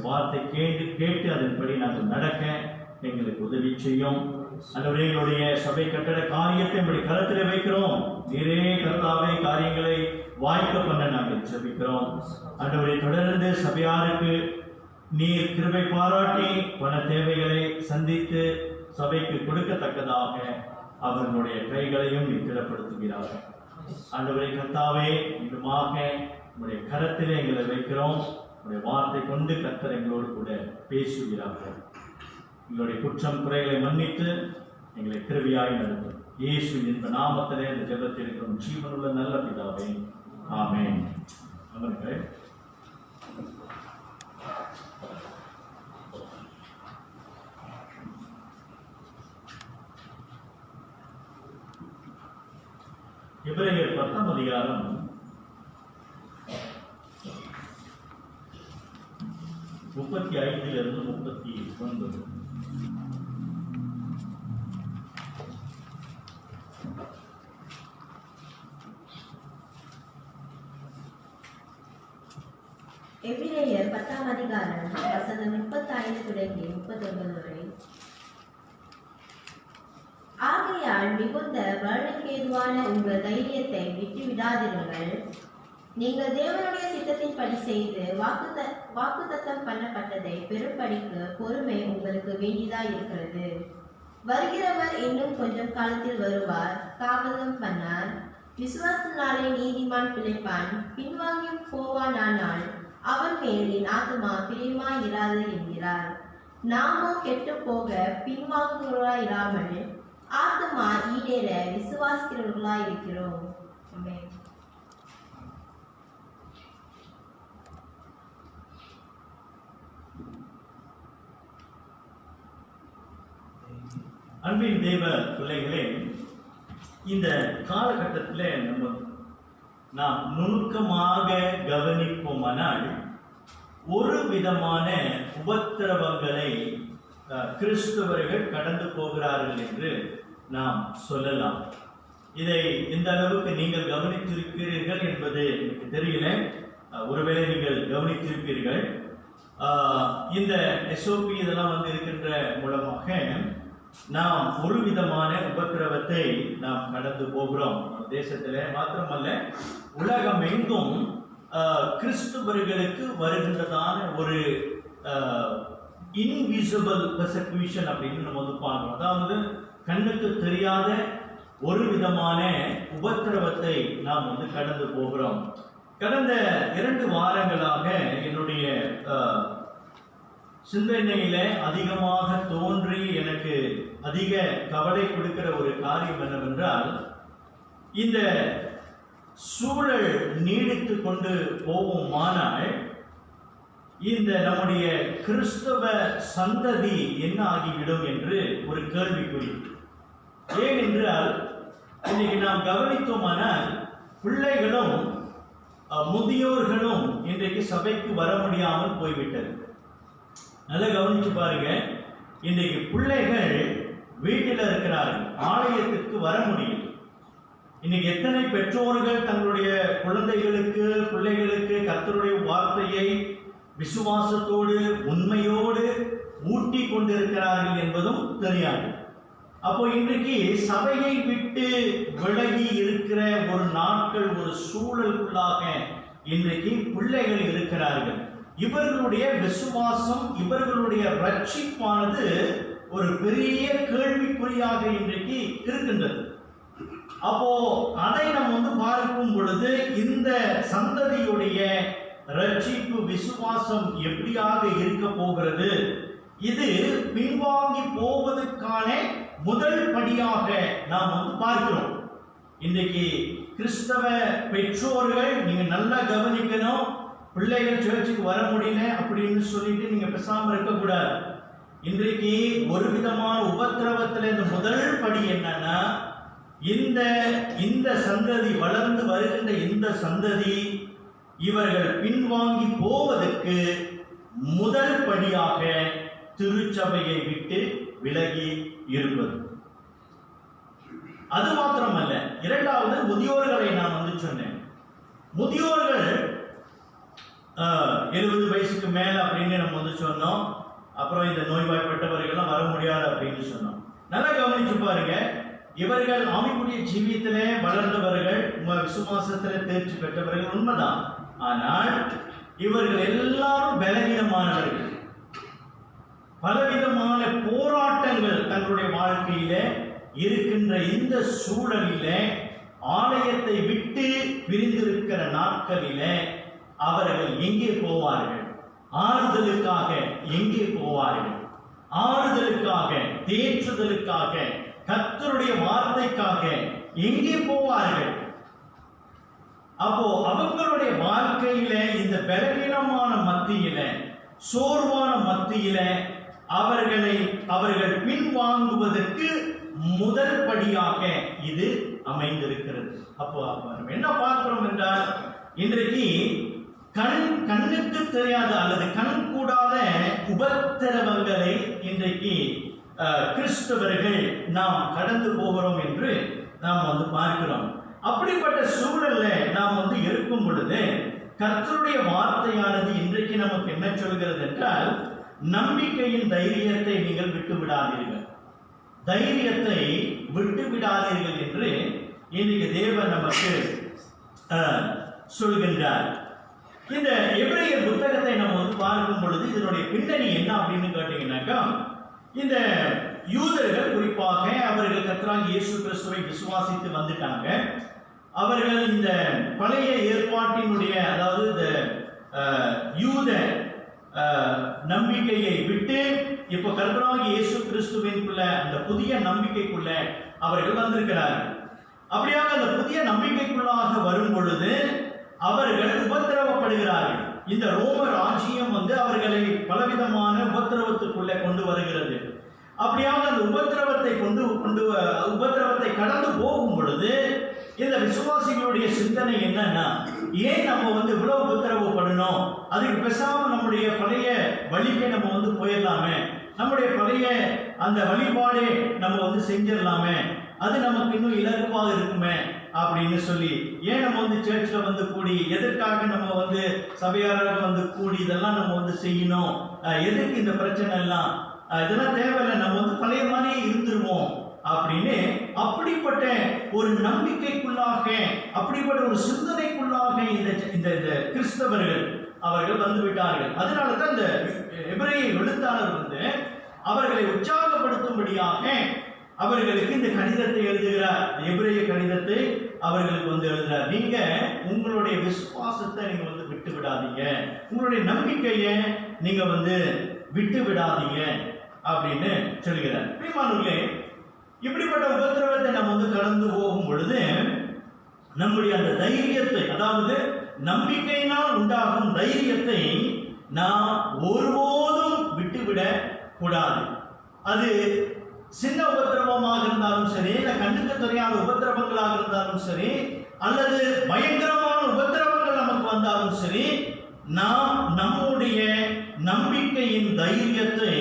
வார்த்தை கேட்டு அதன்படி நாங்கள் நடக்க எங்களுக்கு உதவி செய்யும். ஆண்டவரே எங்களுடைய சபை கட்டட காரியத்தை நம்முடைய கருத்தில் வைக்கிறோம். நீரே கர்த்தாவே காரியங்களை வாய்க்க பண்ண நாங்கள் ஜெபிக்கிறோம். ஆண்டவரே தொடர்ந்து சபையாருக்கு நீர் கிருபை பாராட்டி பண தேவைகளை சந்தித்து சபைக்கு கொடுக்கத்தக்கதாக அவர்களுடைய கைகளையும் நீர் திடப்படுத்துகிறார்கள். ஆண்டவரே கர்த்தாவே இன்னுமாக உங்களுடைய கரத்திலே எங்களை வைக்கிறோம். உங்களுடைய வார்த்தை கொண்டு கர்த்தர் எங்களோடு கூட பேசுகிறார்கள். எங்களுடைய குற்றம் குறைகளை மன்னித்து எங்களை கிருபையாய் நடத்தும். இயேசுவின் இந்த நாமத்திலே இந்த ஜெபத்தில் இருக்கிறோம் ஜீவனுள்ள நல்ல பிதாவே, ஆமென். அமருங்கள். எபிரேயர் 10ஆம் அதிகாரம் 35 39. எபிரேயர் 10ஆம் அதிகாரம் வசனம் 35 தொடங்கி 39 வரை. ஆகையால் மிகுந்த வருடக்கேதுவான உங்கள் தைரியத்தை விட்டுவிடாதிருங்கள். நீங்கள் தேவனுடைய சித்தத்தின்படி செய்து வாக்குத்தத்தம் பண்ணப்பட்டதை பெறும்படிக்கு பொறுமை உங்களுக்கு வேண்டியதாய் இருக்கிறது. வருகிறவர் இன்னும் கொஞ்சம் காலத்தில் வருவார், தாமதம் பண்ணார். விசுவாசத்தினாலே நீதிமான் பிழைப்பான். பின்வாங்கி போவானானால் அவன் மேல் என் ஆத்துமா பிரியமாய் இராது என்கிறார். நாமோ கெட்டு போக பின்வாங்குகிறவர்களாய் இராமல் ஆத்துமா ஈடேற விசுவாசிக்கிறவர்களாய் இருக்கிறோம். ஆமென். அன்பின் தேவ பிள்ளைகளே, இந்த காலகட்டத்தில் நாம் நுணுக்கமாக கவனிப்போமானால் ஒரு விதமான உபத்திரவங்களை கிறிஸ்தவர்கள் கடந்து போகிறார்கள் என்று நாம் சொல்லலாம். இதை எந்த அளவுக்கு நீங்கள் கவனித்திருக்கிறீர்கள் என்பது எனக்கு தெரியல. ஒருவேளை நீங்கள் கவனித்திருப்பீர்கள். இந்த SOP இதெல்லாம் இருக்கின்ற மூலமாக நாம் ஒரு விதமான உபத்திரவத்தை நாம் கடந்து போகிறோம். தேசத்திலே மாத்திரமல்ல, உலகம் எங்கும் கிறிஸ்துவர்களுக்கு வருகின்றதான ஒரு இன்விசிபிள் பெர்செக்யூஷன் அப்படின்னு நம்ம பார்க்கிறோம். அதாவது கண்ணுக்கு தெரியாத ஒரு விதமான உபத்திரவத்தை நாம் கடந்து போகிறோம். கடந்த 2 வாரங்களாக என்னுடைய சிந்தனையில அதிகமாக தோன்றி எனக்கு அதிக கவலை கொடுக்கிற ஒரு காரியம் என்னவென்றால், இந்த சூழல் நீடித்து கொண்டு போகுமானால் இந்த நம்முடைய கிறிஸ்தவ சந்ததி என்ன ஆகிவிடும் என்று ஒரு கேள்விக்குறி. ஏனென்றால் இன்னைக்கு நாம் கவனித்தோமானால் பிள்ளைகளும் முதியோர்களும் இன்றைக்கு சபைக்கு வர முடியாமல் போய்விட்டது. நல்லா கவனிச்சு பாருங்க. இன்றைக்கு பிள்ளைகள் வீட்டில் இருக்கிறார்கள், ஆலயத்திற்கு வர முடியும். இன்னைக்கு எத்தனை பெற்றோர்கள் தங்களுடைய குழந்தைகளுக்கு பிள்ளைகளுக்கு கர்த்தருடைய வார்த்தையை விசுவாசத்தோடு உண்மையோடு ஊட்டி கொண்டிருக்கிறார்கள் என்பதும் தெரியாது. அப்போ இன்றைக்கு சபையை விட்டு விலகி இருக்கிற ஒரு நாட்கள், ஒரு சூழலுக்குள்ளாக இன்றைக்கு பிள்ளைகள் இருக்கிறார்கள். இவர்களுடைய விசுவாசம், இவர்களுடைய ரட்சிப்பானது ஒரு பெரிய கேள்விக்குறியாக இன்றைக்கு இருக்கின்றது. அப்போ அதை நம்ம பார்க்கும் பொழுது இந்த சந்ததியுடைய ரட்சிப்பு விசுவாசம் எப்படியாக இருக்க போகிறது, இது பின்வாங்கி போவதற்கான முதல் படியாக நாம் பார்க்கிறோம். இன்றைக்கு கிறிஸ்தவ பெற்றோர்கள் நீங்க நல்லா கவனிக்கணும். பிள்ளைகள் சர்ச்சுக்கு வர முடியல அப்படின்னு சொல்லிட்டு நீங்க பேசாம இருக்கக்கூடாது. இன்றைக்கு ஒரு விதமான உபத்திரவத்தில் இந்த முதல் படி என்னன்னா, இந்த சந்ததி வளர்ந்து வருகின்ற இந்த சந்ததி இவர்கள் பின்வாங்கி போவதற்கு முதல் படியாக திருச்சபையை விட்டு விலகி இருப்பது. அது மாத்திரமல்ல, இரண்டாவது முதியோர்களை நான் சொன்னேன். முதியோர்கள் 70 வயசுக்கு மேல அப்படின்னு நம்ம சொன்னோம். அப்புறம் இந்த நோய்வாய்ப்பட்டவர்கள் வர முடியாது அப்படின்னு சொன்னோம். நல்லா கவனிச்சு பாருங்க. இவர்கள் ஆவிக்குரிய ஜீவியத்திலே வளர்ந்தவர்கள், விசுவாசத்திலே தேர்ச்சி பெற்றவர்கள் உண்மைதான். ஆனால் இவர்கள் எல்லாரும் பலவீனமானவர்கள். பலவிதமான போராட்டங்கள் தங்களுடைய வாழ்க்கையில இருக்கின்ற இந்த சூழலில ஆலயத்தை விட்டு பிரிந்திருக்கிற நாட்களில அவர்கள் எங்கே போவார்கள்? ஆறுதலுக்காக எங்கே போவார்கள்? ஆறுதலுக்காக, தேற்றுதலுக்காக, கர்த்தருடைய வார்த்தைக்காக எங்கே போவார்கள்? அப்போ அவங்களுடைய வாழ்க்கையில இந்த பலவீனமான மத்தியில, சோர்வான மத்தியில அவர்கள் பின்வாங்குவதற்கு முதல் படியாக இது அமைந்திருக்கிறது. அப்போ என்ன பார்க்கிறோம் என்றால், இன்றைக்கு கண்ணுக்கு தெரியாத அல்லது கண் கூடாத உபத்திரவங்களை இன்றைக்கு கிறிஸ்தவர்கள் நாம் கடந்து போகிறோம் என்று நாம் பார்க்கிறோம். அப்படிப்பட்ட சூழல்ல நாம் இருக்கும் பொழுது கர்த்தருடைய வார்த்தையானது இன்றைக்கு நமக்கு என்ன சொல்கிறது என்றால், நம்பிக்கையின் தைரியத்தை நீங்கள் விட்டு விடாதீர்கள். தைரியத்தை விட்டு விடாதீர்கள் என்று இன்றைக்கு தேவன் நமக்கு சொல்கின்றார். இந்த எபிரேயர் புத்தகத்தை நம்ம வந்து பார்க்கும் பொழுது இதனுடைய பின்னணி என்ன அப்படின்னு கேட்டீங்கன்னாக்கா, இந்த யூதர்கள் குறிப்பாக அவர்கள் கர்த்தராகிய இயேசு கிறிஸ்துவை விசுவாசித்து வந்துட்டாங்க. அவர்கள் இந்த பழைய ஏற்பாட்டினுடைய, அதாவது இந்த யூத நம்பிக்கையை விட்டு இப்ப கர்த்தராகிய இயேசு கிறிஸ்துவிற்குள்ள அந்த புதிய நம்பிக்கைக்குள்ள அவர்கள் வந்திருக்கிறார்கள். அப்படியாக அந்த புதிய நம்பிக்கைக்குள்ளாக வரும் பொழுது அவர்கள் உபத்திரவப்படுகிறார்கள். இந்த ரோம ராஜ்யம் வந்து அவர்களை பலவிதமான உபத்திரவத்துக்குள்ளே கொண்டு வருகிறது. அப்படியாக அந்த உபத்திரவத்தை கடந்து போகும் பொழுது இந்த விசுவாசிகளுடைய சிந்தனை என்னன்னா, ஏன் நம்ம வந்து இவ்வளவு உபத்திரவப்படணும், அதுக்கு பேசாம நம்முடைய பழைய வழிக்கு நம்ம வந்து போயிடலாமே, நம்முடைய பழைய அந்த வழிபாடே நம்ம வந்து செஞ்சிடலாமே, அது நமக்கு இன்னும் இலகுவாக இருக்குமே அப்படின்னு சொல்லி, ஏன் நம்ம வந்து சர்ச்சில் வந்து கூடி, எதற்காக நம்ம வந்து சபையாராக வந்து கூடி இதெல்லாம் நம்ம வந்து செய்யணும், எதுக்கு இந்த பிரச்சனை எல்லாம், இதெல்லாம் தேவையில்லை, நம்ம வந்து பழைய மாதிரியே இருந்துருவோம் அப்படின்னு அப்படிப்பட்ட ஒரு நம்பிக்கைக்குள்ளாக, அப்படிப்பட்ட ஒரு சிந்தனைக்குள்ளாக இந்த கிறிஸ்தவர்கள் அவர்கள் வந்து விட்டார்கள். அதனாலதான் இந்த எபிரேய எழுத்தாளர் வந்து அவர்களை உற்சாகப்படுத்தும்படியாக அவர்களுக்கு இந்த கடிதத்தை எழுதுகிறார். எபிரேய கடிதத்தை அவர்களுக்கு வந்து எழுதுகிறார். நீங்க உங்களுடைய விசுவாசத்தை நீங்க வந்து விட்டு விடாதீங்க, உங்களுடைய நம்பிக்கையை நீங்க வந்து விட்டு விடாதீங்க அப்படின்னு சொல்கிறார். பிரியமானவர்களே, இப்படிப்பட்ட உபத்திரவத்தை நம்ம வந்து கடந்து போகும் பொழுது நம்முடைய அந்த தைரியத்தை, அதாவது நம்பிக்கையினால் உண்டாகும் தைரியத்தை நாம் ஒருபோதும் விட்டுவிட கூடாது. அது சின்ன உபத்திரவமாக இருந்தாலும் சரி, இல்ல கண்ணுக்கு தெரியாத உபத்திரவங்களாக இருந்தாலும் சரி, அல்லது பயங்கரமான உபத்திரவங்கள் நமக்கு வந்தாலும் சரி, நாம் நம்முடைய நம்பிக்கையின் தைரியத்தை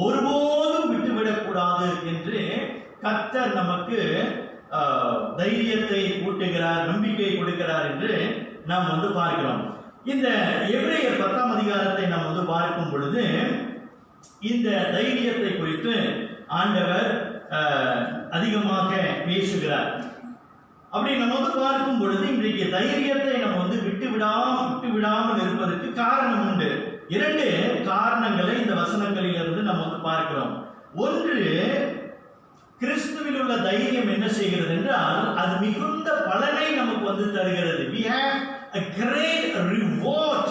ஒருபோதும் விட்டுவிடக்கூடாது என்று கர்த்தர் நமக்கு தைரியத்தை ஊட்டுகிறார், நம்பிக்கை கொடுக்கிறார் என்று நாம் வந்து பார்க்கிறோம். இந்த எபிரேயர் 10ஆம் அதிகாரத்தை நாம் வந்து பார்க்கும் பொழுது இந்த தைரியத்தை குறித்து ஆண்டவர் அதிகமாக பேசுகிறார். அப்படி நம்ம வந்து பார்க்கும் பொழுது இன்றைக்கு தைரியத்தை நம்ம வந்து விட்டு விடாமல் இருப்பதற்கு காரணம் உண்டு. 2 காரணங்களை இந்த வசனங்களிலிருந்து நம்ம வந்து பார்க்கிறோம். ஒன்று, கிறிஸ்துவில் உள்ள தைரியம் என்ன செய்கிறது என்றால், அது மிகுந்த பலனை நமக்கு வந்து தருகிறது. we have a great reward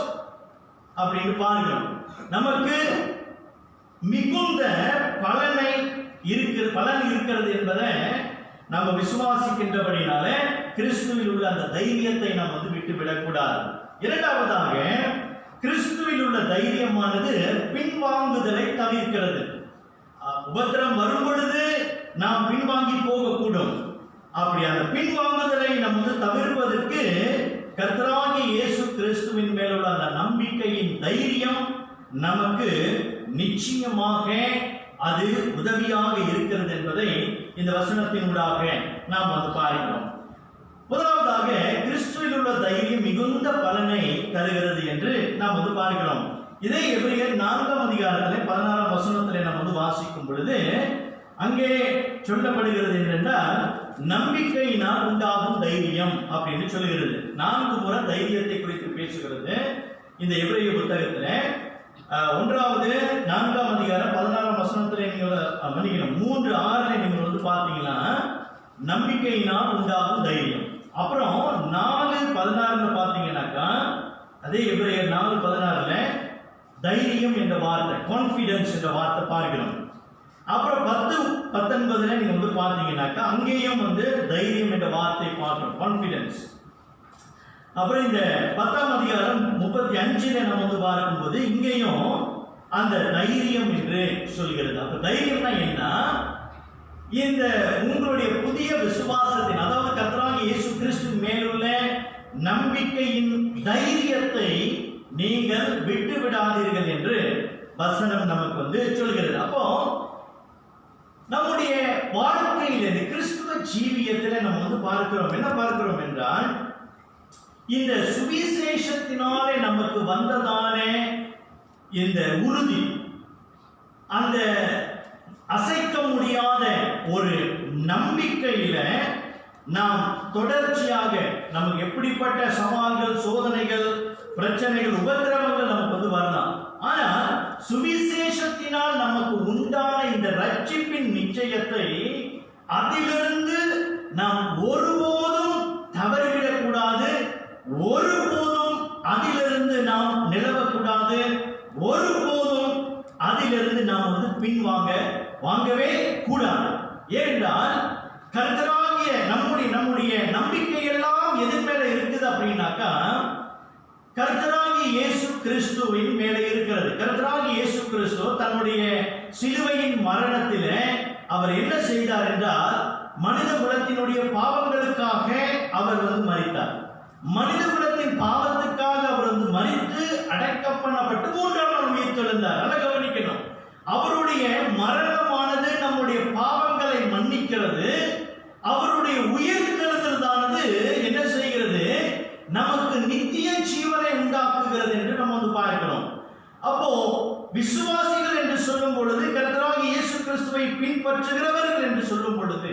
அப்படின்னு பார்க்கிறோம். நமக்கு மிகுந்த பலன் இருக்கிறது என்பதை நம்ம விசுவாசிக்கின்றபடினால கிறிஸ்துவில் உள்ள அந்த தைரியத்தை நாம் வந்து விட்டு விடக்கூடாது. இரண்டாவதாக, கிறிஸ்துவில் உள்ள தைரியமானது பின்வாங்குதலை தவிர்க்கிறது. உபத்திரம் வரும் பொழுது நாம் பின்வாங்கி போகக்கூடும். அப்படி அந்த பின்வாங்குதலை நம்ம வந்து தவிர்ப்பதற்கு கர்த்தராகிய இயேசு கிறிஸ்துவின் மேலுள்ள அந்த நம்பிக்கையின் தைரியம் நமக்கு நிச்சயமாக அது உதவியாக இருக்கிறது என்பதை இந்த வசனத்தினூடாக நாம் வந்து பார்க்கிறோம். முதலாவதாக, கிறிஸ்துவில் உள்ள தைரியம் மிகுந்த பலனை தருகிறது என்று நாம் வந்து பார்க்கிறோம். இதே எபிரேயர் 4ஆம் அதிகாரத்திலே 16ஆம் வசனத்திலே நாம் வந்து வாசிக்கும் பொழுது அங்கே சொல்லப்படுகிறது என்னென்றால், நம்பிக்கையினால் உண்டாகும் தைரியம் அப்படின்னு சொல்லுகிறது. 4 முறை தைரியத்தை குறித்து பேசுகிறது இந்த எபிரேய புத்தகத்திலே. 1வது 4ஆம் அதிகாரம் 16ஆம் வசனத்திலே நீங்கள் 3:6 நீங்கள் வந்து பார்த்தீங்கன்னா நம்பிக்கையினால் உண்டாகும் தைரியம். அப்புறம் 4:16 பார்த்தீங்கன்னாக்கா அதே எபிரேயர் 4:16 தைரியம் என்ற வார்த்தை, கான்ஃபிடன்ஸ் என்ற வார்த்தை பார்க்கிறோம். அப்புறம் 10:19 நீங்க வந்து பார்த்தீங்கன்னாக்கா அங்கேயும் வந்து தைரியம் என்ற வார்த்தை பார்க்கிறோம், கான்ஃபிடன்ஸ். அப்புறம் இந்த 10ஆம் அதிகாரம் 35 நம்ம வந்து பார்க்கும்போது இங்கேயும் அந்த தைரியம் என்று சொல்கிறது. அப்ப தைரியம்னா என்ன? இந்த உங்களுடைய புதிய விசுவாசத்தின், அதாவது கர்த்தராகிய இயேசு கிறிஸ்து மேலுள்ள நம்பிக்கையின் தைரியத்தை நீங்கள் விட்டு விடாதீர்கள் என்று வசனம் நமக்கு வந்து சொல்கிறது. அப்போ நம்முடைய வாழ்க்கையில இந்த கிறிஸ்துவ ஜீவியத்தில் நம்ம வந்து பார்க்கிறோம், என்ன பார்க்கிறோம் என்றால், இந்த சுவிசேஷத்தினாலே நமக்கு வந்ததானே இந்த உறுதி, அந்த அசைக்க முடியாத ஒரு நம்பிக்கையில நாம் தொடர்ச்சியாக நமக்கு எப்படிப்பட்ட சவால்கள், சோதனைகள், பிரச்சனைகள், உபத்திரவங்கள் நமக்கு வரலாம். ஆனால் சுவிசேஷத்தினால் நமக்கு உண்டான இந்த ரட்சிப்பின் நிச்சயத்தை அதிலிருந்து நாம் ஒருபோதும் தவறிவிடக் கூடாது. ஒருபோதும் அதிலிருந்து நாம் நிலவக்கூடாது. ஒருபோதும் அதிலிருந்து நாம் வாங்கவே கூடாது. ஏனென்றால் கர்த்தராகிய நம்முடைய நம்பிக்கை எல்லாம் எது மேல இருக்குது அப்படின்னாக்கா, கர்த்தராகிய இயேசு கிறிஸ்துவின் மேலே இருக்கிறது. கர்த்தராகிய இயேசு கிறிஸ்து தன்னுடைய சிலுவையின் மரணத்திலே அவர் என்ன செய்தார் என்றால், மனித குலத்தினுடைய பாவங்களுக்காக அவர் மரித்தார். மனித குலத்தின் பாவத்துக்காக அவர் மரித்து அடக்கம் பண்ணப்பட்டு 3ஆம் நாள் உயிர்த்தெழுந்தார். அதை கவனிக்கணும். அவருடைய மரணமானது நம்முடைய பாவங்களை மன்னிக்கிறது. அவருடைய உயிர்த்தெழுதலானது என்ன செய்கிறது? நமக்கு நித்திய ஜீவனை உண்டாக்குகிறது என்று நம்ம பார்க்கிறோம். அப்போ விசுவாசிகள் என்று சொல்லும் பொழுது, கர்த்தராகிய இயேசு கிறிஸ்துவை பின்பற்றுகிறவர்கள் என்று சொல்லும் பொழுது,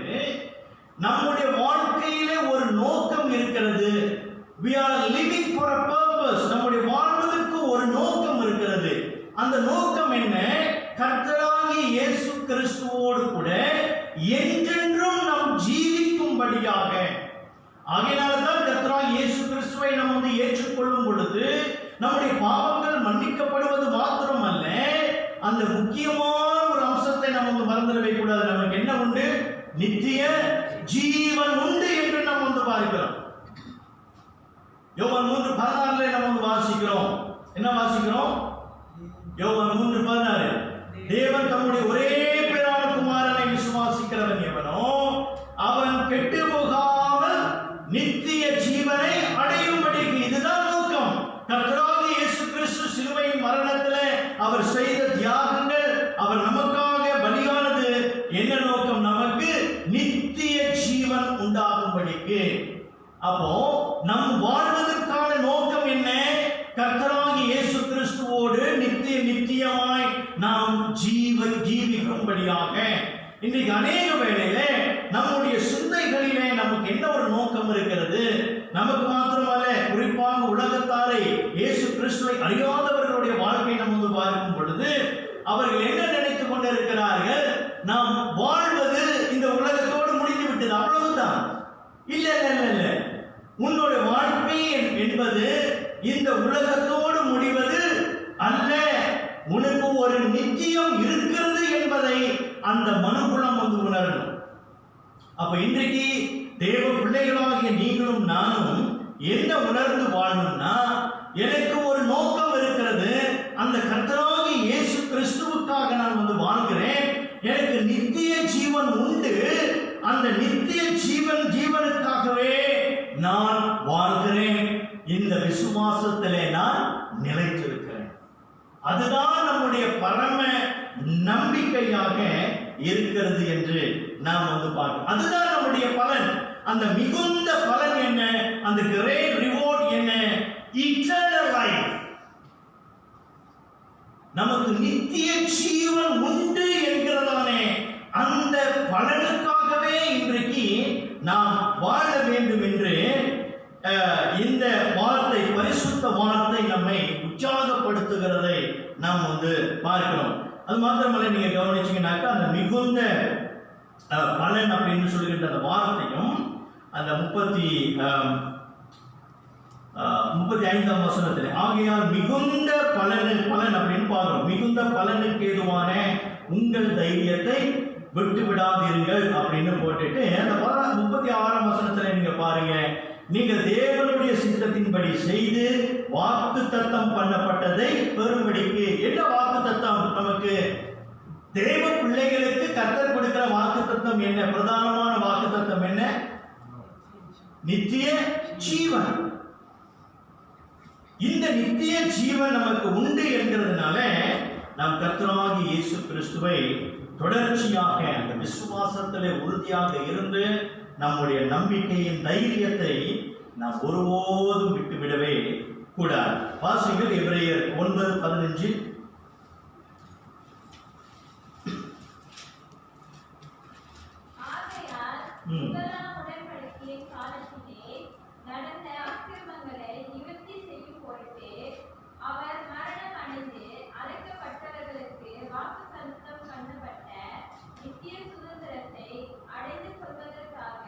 நம்முடைய வாழ்க்கையிலே ஒரு நோக்கம் இருக்கிறது. We are living for a purpose. நம்முடைய வாழ்வதற்கு ஒரு நோக்கம் இருக்கிறது. அந்த நோக்கம் என்ன? கர்த்தராகிய இயேசு கிறிஸ்துவோடு கூட என்றென்றும் நாம் ஜீவிக்கும்படியாக. ஆகையினால்தான் கர்த்தராகிய இயேசு கிறிஸ்துவை நாம் ஏற்றுக்கொள்ளும் பொழுது நம்முடைய பாவங்கள் மன்னிக்கப்படுவது மாத்திரமல்ல, அந்த முக்கியமான ஒரு அம்சத்தை நாம் மறந்துடவே கூடாது. நமக்கு என்ன உண்டு? நித்திய ஜீவன் உண்டு என்று நாம் பார்க்கிறோம். யோவான் 3:16 நம்ம வாசிக்கிறோம். என்ன வாசிக்கிறோம்? யோவான் 3:16, தேவன் தம்முடைய ஒரே பேரான குமாரனை விசுவாசிக்கிறவன் எவனோ அவன் கெட்டு போகாமல் நித்திய ஜீவனை அடையும்படிக்கு. இதுதான் நோக்கம். கர்த்தராகிய இயேசு கிறிஸ்து சிலுவையின் மரணத்திலே அவர் செய்த தியாகங்கள், அவர் நமக்காக பலியானது என்ன நோக்கம்? நமக்கு நித்திய ஜீவன் உண்டாகும்படிக்கு. அப்போ நம் வாழ்வதற்கான நோக்கம் என்ன? கர்த்தராகிய இயேசு கிறிஸ்துவோடு நித்தியமாய் நாம் ஜீவிக்கும்படியாக. இன்றைக்கு அநேக வேளையில நம்முடைய சிந்தைகளிலே நமக்கு என்ன ஒரு நோக்கம் இருக்கிறது? நமக்கு மாத்திரமல்ல, குறிப்பாக உலகத்தாரை இயேசு கிறிஸ்துவை அறியாதவர்களுடைய வாழ்க்கை நம்ம பார்க்கும் பொழுது அவர்கள் என்ன நினைத்துக் கொண்டிருக்கிறார்கள்? நாம் வாழ்வது இந்த உலகத்தோடு முடிந்து விட்டது, அவ்வளவுதான். இல்ல இல்ல இல்ல, உன்னுடைய வாழ்க்கை என்பது இந்த உலகத்தோடு முடிவது அல்ல. உனக்கு ஒரு நித்தியம் இருக்கிறது என்பதை அந்த மனுக்குலம் உணரணும். அப்ப இன்றைக்கு தேவ பிள்ளைகளாகிய நீங்களும் நானும் என்ன உணர்ந்து வாழணும்னா, எனக்கு ஒரு நோக்கம் இருக்கிறது. அந்த கர்த்தராகிய இயேசு கிறிஸ்துவுக்காக நான் வாழ்கிறேன். எனக்கு நித்திய ஜீவன் உண்டு. அந்த நித்திய ஜீவனுக்காகவே நான் வாழ்கிறேன். இந்த விசுவாசத்திலே நான் நிலைத்திருக்கிறேன். அதுதான் நம்முடைய பரம நம்பிக்கையாக இருக்கிறது என்று நாம் பார்க்கிறோம். அதுதான் நம்முடைய பலன். அந்த மிகுந்த பலன் என்ன? அந்த கிரேட் ரிவார்ட் என்ன? Eternal life. நமக்கு நித்திய ஜீவன் உண்டு என்கிறதானே அந்த பலனுக்காகவே இன்றைக்கு நாம் வாழ வேண்டும் என்று இந்த வார்த்தை, பரிசுத்த வார்த்தை நம்மை உற்சாகப்படுத்துகிறதை நாம் பார்க்கிறோம். அது மாத்திரமல்ல, நீங்க கவனிச்சீங்கன்னாக்கா அந்த மிகுந்த பலன் அப்படின்னு சொல்லுகின்ற அந்த வார்த்தையும் அந்த 35ஆம் வசனத்தில், ஆகையால் மிகுந்த பலன் அப்படின்னு பார்க்கிறோம். மிகுந்த பலனுக்கு ஏதுவான உங்கள் தைரியத்தை விட்டு விடாதீர்கள் அப்படின்னு போட்டுட்டு அந்த 36ஆம் வசனத்துல நீங்க பாருங்க, நீங்க தேவனுடைய சித்தத்தின்படி செய்து வாக்குத்தத்தம் பண்ணப்பட்டதை பெறும்படிக்கு. என்ன வாக்குத்தத்தம்? நமக்கு தேவ பிள்ளைகளுக்கு கர்த்தர் கொடுக்கிற வாக்குத்தத்தம் என்ன? பிரதானமான வாக்குத்தத்தம் என்ன? நித்திய ஜீவன். இந்த நித்திய ஜீவன் நமக்கு உண்டு என்கிறதுனால நாம் கர்த்தராகிய இயேசு கிறிஸ்துவை தொடர்ச்சியாக அந்த விசுவாசத்திலே உறுதியாக இருந்து நம்முடைய நம்பிக்கையின் தைரியத்தை நாம் ஒருபோதும் விட்டுவிடவே கூடாது. வாசிங்கள் எபிரேயர் 9:15. ஆகையால் முதலாம் உடன்படிக்கையின் காலத்திலே நடந்த அக்கிரமங்களை நிவர்த்தி செய்யும் பொருட்டு அவர் மரணம் அடைந்து அழைக்கப்பட்டவர்களுக்கு வாக்குத்தத்தம் பண்ணப்பட்ட நித்திய சுதந்திரத்தை அடைந்து கொள்வதற்காக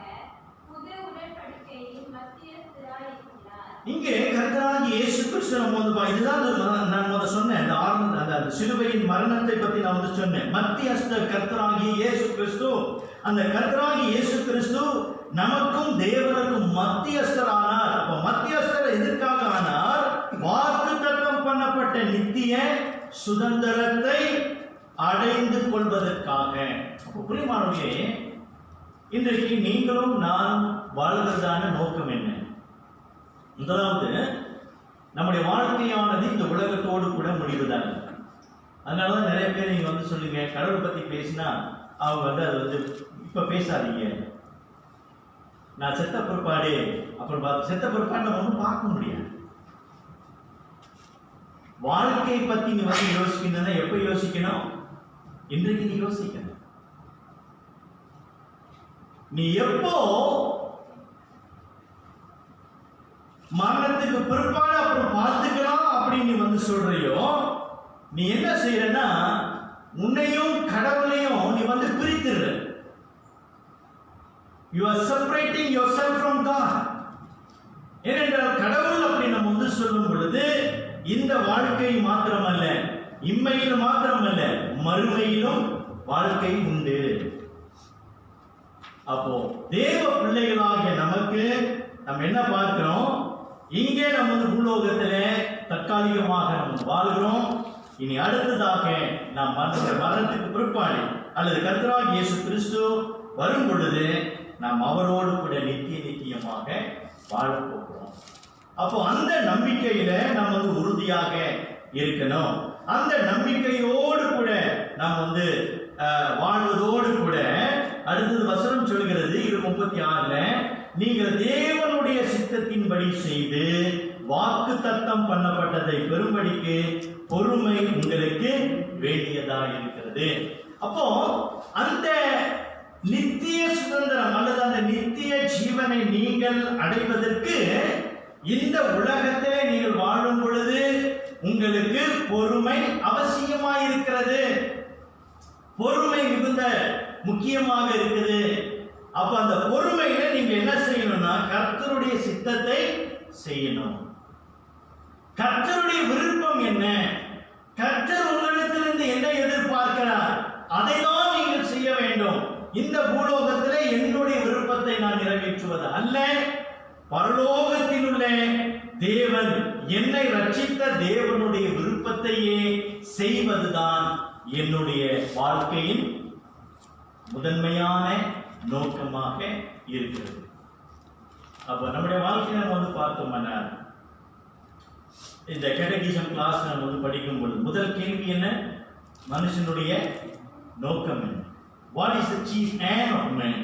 புது உடன்படிக்கையின் மத்தியஸ்தராய் இருக்கிறார். இங்கே கர்த்தராகிய இயேசு கிறிஸ்து நம்ம இதுதான் நான் முதல்ல சொன்னேன். அந்த ஆரம்ப அந்த சிலுவையின் மரணத்தை பத்தி நான் வந்து சொன்னேன். மத்தியஸ்தர் கர்த்தராகிய இயேசு கிறிஸ்து. அந்த கர்த்தராகிய இயேசு கிறிஸ்து நமக்கும் தேவனுக்கும் மத்தியஸ்தர் ஆனார். அப்ப மத்தியஸ்தர் எதற்காக ஆனார்? வாக்குத்தத்தம் பண்ணப்பட்ட நித்திய சுதந்திரத்தை அடைந்து கொள்வதற்காக. அப்ப பிரியமானவர்களே, இன்றைக்கு நீங்களும் நான் வாழ்வதற்கான நோக்கம் என்ன? முதலாவது, நம்முடைய வாழ்க்கையானது இந்த உலகத்தோடு கூட முடிவுதான். அதனாலதான் நிறைய பேர் நீங்க வந்து சொல்லுங்க, கடவுளை பத்தி பேசினா அவங்க வந்து அது வந்து இப்ப பேசாதீங்க, நான் செத்த பிற்பாடு அப்புறம் பார்த்து செத்த பிற்பாடு நம்ம ஒன்றும் பார்க்க முடியாது. வாழ்க்கையை பத்தி நீ வந்து யோசிக்கணும்னா எப்ப யோசிக்கணும்? இன்றைக்கு நீ யோசிக்கணும். நீ எப்போ மரணத்துக்கு பிற்பாடு அப்புறம் பார்த்துக்கலாம் அப்படின்னு வந்து சொல்றியோ, நீ என்ன செய்யறன்னா உன்னையும் கடவுளையும் நீ வந்து பிரித்துற. You are separating yourself from God. ஏனென்றால் கடவுள் அப்படி நம்ம வந்து சொல்லும் பொழுது இந்த வாழ்க்கை மாத்திரமல்ல, இம்மையிலும் மாத்திரமல்ல, மறுமையிலும் வாழ்க்கை உண்டு. அப்போ தேவ பிள்ளைகளாகிய நமக்கு நம்ம என்ன பார்க்கிறோம்? இங்கே நம்ம வந்து பூலோகத்திலே தற்காலிகமாக நம்ம வாழ்கிறோம். இனி அடுத்ததாக நாம் மரணத்துக்கு பிற்பாடு அல்லது கர்த்தராகிய இயேசு கிறிஸ்து வரும் பொழுது நாம் அவரோடு கூட நித்தியமாக வாழப் போகிறோம். அப்போ அந்த நம்பிக்கையில நாம் வந்து உறுதியாக இருக்கணும். அந்த நம்பிக்கையோடு கூட நாம் வந்து வாழ்வதோடு கூட அடுத்தது வசனம் சொல்கிறது 36, நீங்கள் தேவனுடைய சித்தத்தின்படி செய்து வாக்குத்தத்தம் பண்ணப்பட்டதை பெறும்படிக்கு பொறுமை உங்களுக்கு வேண்டியதா இருக்கிறது. அப்போ அந்த நித்திய சுதந்திரம் அல்லது அந்த நித்திய ஜீவனை நீங்கள் அடைவதற்கு இந்த உலகத்திலே நீங்கள் வாழும் பொழுது உங்களுக்கு பொறுமை அவசியமாயிருக்கிறது. பொறுமை மிகுந்த முக்கியமாக இருக்குது. அப்ப அந்த பொறுமையில நீங்க என்ன செய்யணும்னா கர்த்தருடைய சித்தத்தை செய்யணும். கர்த்தருடைய விருப்பம் என்ன? கர்த்தர் உங்களிடத்திலிருந்து என்ன எதிர்பார்க்கிறார்? அதை தான் நீங்கள் செய்ய வேண்டும். இந்த பூலோகத்திலே என்னுடைய விருப்பத்தை நான் நிறைவேற்றுவது அல்ல, பரலோகத்தில் உள்ள தேவன் என்னை ரட்சித்த தேவனுடைய விருப்பத்தையே செய்வதுதான் என்னுடைய வாழ்க்கையின் முதன்மையான நோக்கமாக இருக்கிறது. அப்ப நம்முடைய வாழ்க்கையை நம்ம வந்து பார்த்தோம்னா இந்த கேட்டகிசம் கிளாஸ் நம்ம வந்து படிக்கும் பொழுது முதல் கேள்வி என்ன? மனுஷனுடைய நோக்கம் என்ன? What is the chief aim of man?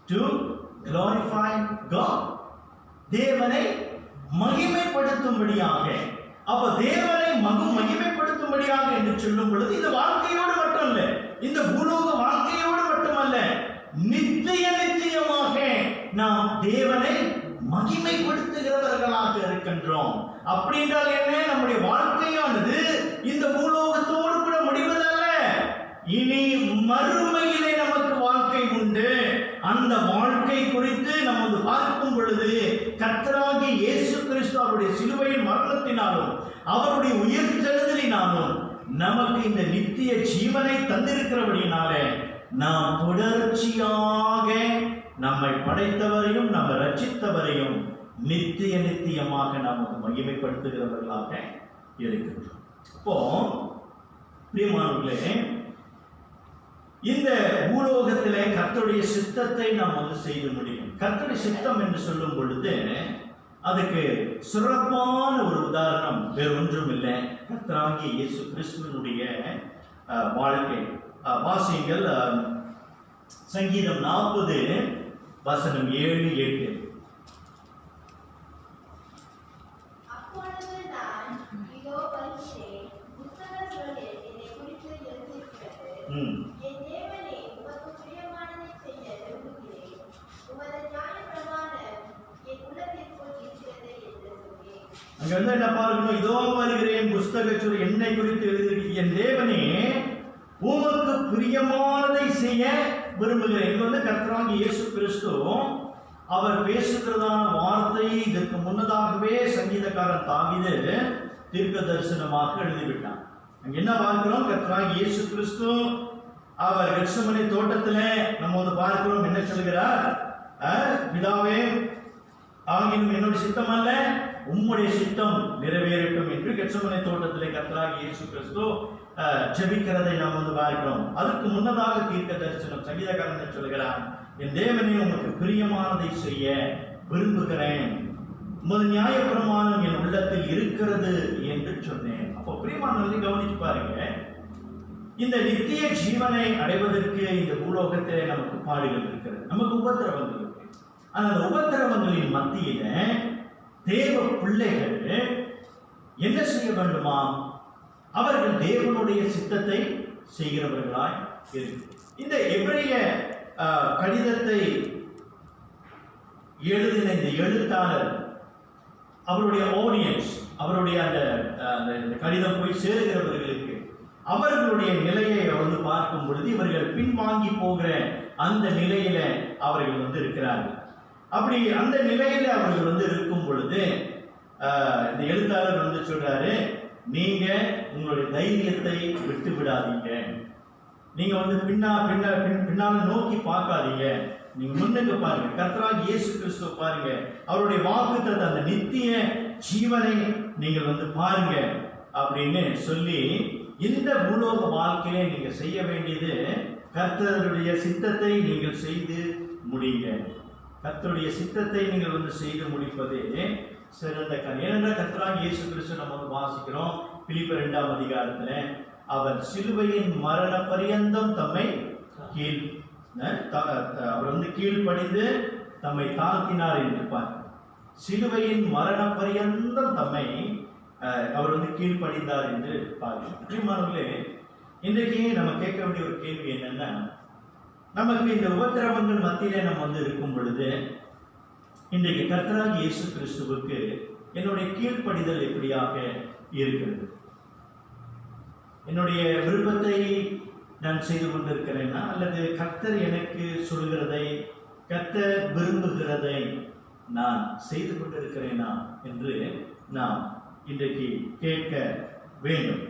To glorify God. தேவனை மகிமைப்படுத்தும்படியாக. அப்ப தேவனை மகிமைப்படுத்தும்படியாக என்று சொல்லும் பொழுது இந்த வாழ்க்கையோடு மட்டும் இல்ல, இந்த பூலோக வாழ்க்கையோடு மட்டுமல்ல, நிச்சயமாக நாம் தேவனை மகிமைப்படுத்துகிறவர்களாக இருக்கின்றோம். அப்படி என்றால் என்ன? நம்முடைய வாழ்க்கையானது இந்த பூலோகத்தோடு கூட முடிவதல்ல. இனி மறுமையிலே நமக்கு வாழ்க்கை உண்டு. அந்த வாழ்க்கை குறித்து நம்ம பார்க்கும் பொழுது கர்த்தராகிய இயேசு கிறிஸ்து அவருடைய சிலுவையின் மரணத்தினாலும் அவருடைய உயிர்த்தெழுதலினாலும் நமக்கு இந்த நித்திய ஜீவனை தந்திருக்கிறபடினாலே நாம் தொடர்ச்சியாக நம்மை படைத்தவரையும் நம்ம ரட்சித்தவரையும் நித்தியமாக நாம் மகிமைப்படுத்துகிறவர்களாக இருக்கின்றோம். அப்போ பிரியமானவர்களே, இந்த பூலோகத்திலே கர்த்தருடைய சித்தத்தை நாம் வந்து செய்து முடியும். கர்த்தருடைய சித்தம் என்று சொல்லும் பொழுது அதுக்கு சிறப்பான ஒரு உதாரணம் வேறு ஒன்றும் இல்லை, கர்த்தராகிய இயேசு கிறிஸ்துவினுடைய வாழ்க்கை. வாசியுங்கள் சங்கீதம் 40 வசனம் 7, 8. அப்பொழுது நான் இதோ வருகிறேன், புத்தக சுருளில் என்னை குறித்து எழுதியிருக்கிறது. என் தேவனே, உமக்கு பிரியமானதை செய்ய விரும்புகிறேன். அங்க வந்து என்ன பார்க்கணும், இதோ வருகிறேன் புஸ்தக சுருள் என்னை குறித்து எழுதியிருக்க என் தேவனே உமக்கு பிரியமானதை செய்ய விரும்புகிறேன். இங்க வந்து கர்த்தராகிய இயேசு கிறிஸ்து அவர் பேசுகிறதான வார்த்தையை இதற்கு முன்னதாகவே சங்கீதக்காரன் தாவீது தீர்க்க தரிசனமாக எழுதிவிட்டான். அங்க என்ன பார்க்கிறோம், கர்த்தராகிய இயேசு கிறிஸ்து அவர் கெத்செமனே தோட்டத்துல நம்ம வந்து பார்க்கிறோம், என்ன சொல்கிறார், பிதாவே ஆகினும் என்னுடைய சித்தம் அல்ல உம்முடைய சித்தம் நிறைவேறட்டும் என்று கெத்செமனே தோட்டத்திலே கர்த்தராகிய இயேசு கிறிஸ்து ஜெபிக்கிறதை நாம் வந்து பார்க்கிறோம். அதற்கு முன்னதாக தீர்க்க தரிசனம் சங்கீதக்காரன் சொல்கிறான், என் தேவனே உமக்கு பிரியமானதை செய்ய விரும்புகிறேன், உமது நியாயப்பிரமாணம் என் உள்ளத்தில் இருக்கிறது என்று சொன்னேன். அப்போ பிரியமானவர்களை கவனிச்சு பாருங்க, இந்த நித்திய ஜீவனை அடைவதற்கு இந்த பூலோகத்திலே நமக்கு பாடுகள் இருக்கிறது, நமக்கு உபத்திரவங்கள் இருக்கு. அந்த உபத்திரவங்களின் மத்தியில தேவ பிள்ளைகள் என்ன செய்ய வேண்டுமா, அவர்கள் தேவனுடைய சித்தத்தை செய்கிறவர்களாய் இருக்கு. இந்த எபிரேய கடிதத்தை எழுதின இந்த எழுத்தாளர், அவருடைய ஆடியன்ஸ், அவருடைய அந்த கடிதம் போய் சேருகிறவர்களுக்கு அவர்களுடைய நிலையை வந்து பார்க்கும் பொழுது இவர்கள் பின்வாங்கி போகிற அந்த நிலையில அவர்கள் வந்து இருக்கிறார்கள். அப்படி அந்த நிலையில அவர்கள் வந்து இருக்கும் பொழுது இந்த எழுத்தாளர் வந்து சொல்றாரு, நீங்க உங்களுடைய தைரியத்தை விட்டு விடாதீங்க, நீங்க வந்து பின்னால நோக்கி பார்க்காதீங்க, நீங்க முன்னுக்கு பாருங்க, கர்த்தராகிய இயேசு கிறிஸ்துவ பாருங்க, அவருடைய வாக்குத்தத்த அந்த நித்திய ஜீவனை நீங்கள் வந்து பாருங்க அப்படின்னு சொல்லி, இந்த பூலோக வாழ்க்கையில நீங்க செய்ய வேண்டியது கர்த்தருடைய சித்தத்தை நீங்கள் செய்து முடியுங்க. கர்த்தருடைய சித்தத்தை நீங்கள் வந்து செய்து முடிப்பதே சிறந்த காரியம். ஏனென்றால் கர்த்தராகிய இயேசு கிறிஸ்து நம்ம வந்து வாசிக்கிறோம் பிலிப்பியர் 2ஆம் அதிகாரத்துல, அவர் சிலுவையின் மரண பரியந்தம் தம்மை அவர் வந்து கீழ்ப்படிந்து தம்மை தாழ்த்தினார் என்று பார்க்க, சிலுவையின் மரண பரியந்தம் தம்மை அவர் வந்து கீழ்ப்படிந்தார் என்று பார்க்கிறோம். இன்றைக்கு நம்ம கேட்க வேண்டிய ஒரு கேள்வி என்னன்னா, நமக்கு இந்த உபத்திரவங்கள் மத்தியிலே நம்ம வந்து இருக்கும் பொழுது இன்றைக்கு கர்த்தராகிய இயேசு கிறிஸ்துவுக்கு என்னுடைய கீழ்ப்படிதல் எப்படியாக இருக்கிறது? என்னுடைய விருப்பத்தை நான் செய்து கொண்டிருக்கிறேனா, அல்லது கர்த்தர் எனக்கு சொல்கிறதை, கர்த்தர் விரும்புகிறதை நான் செய்து கொண்டிருக்கிறேனா என்று நாம் இன்றைக்கு கேட்க வேண்டும்.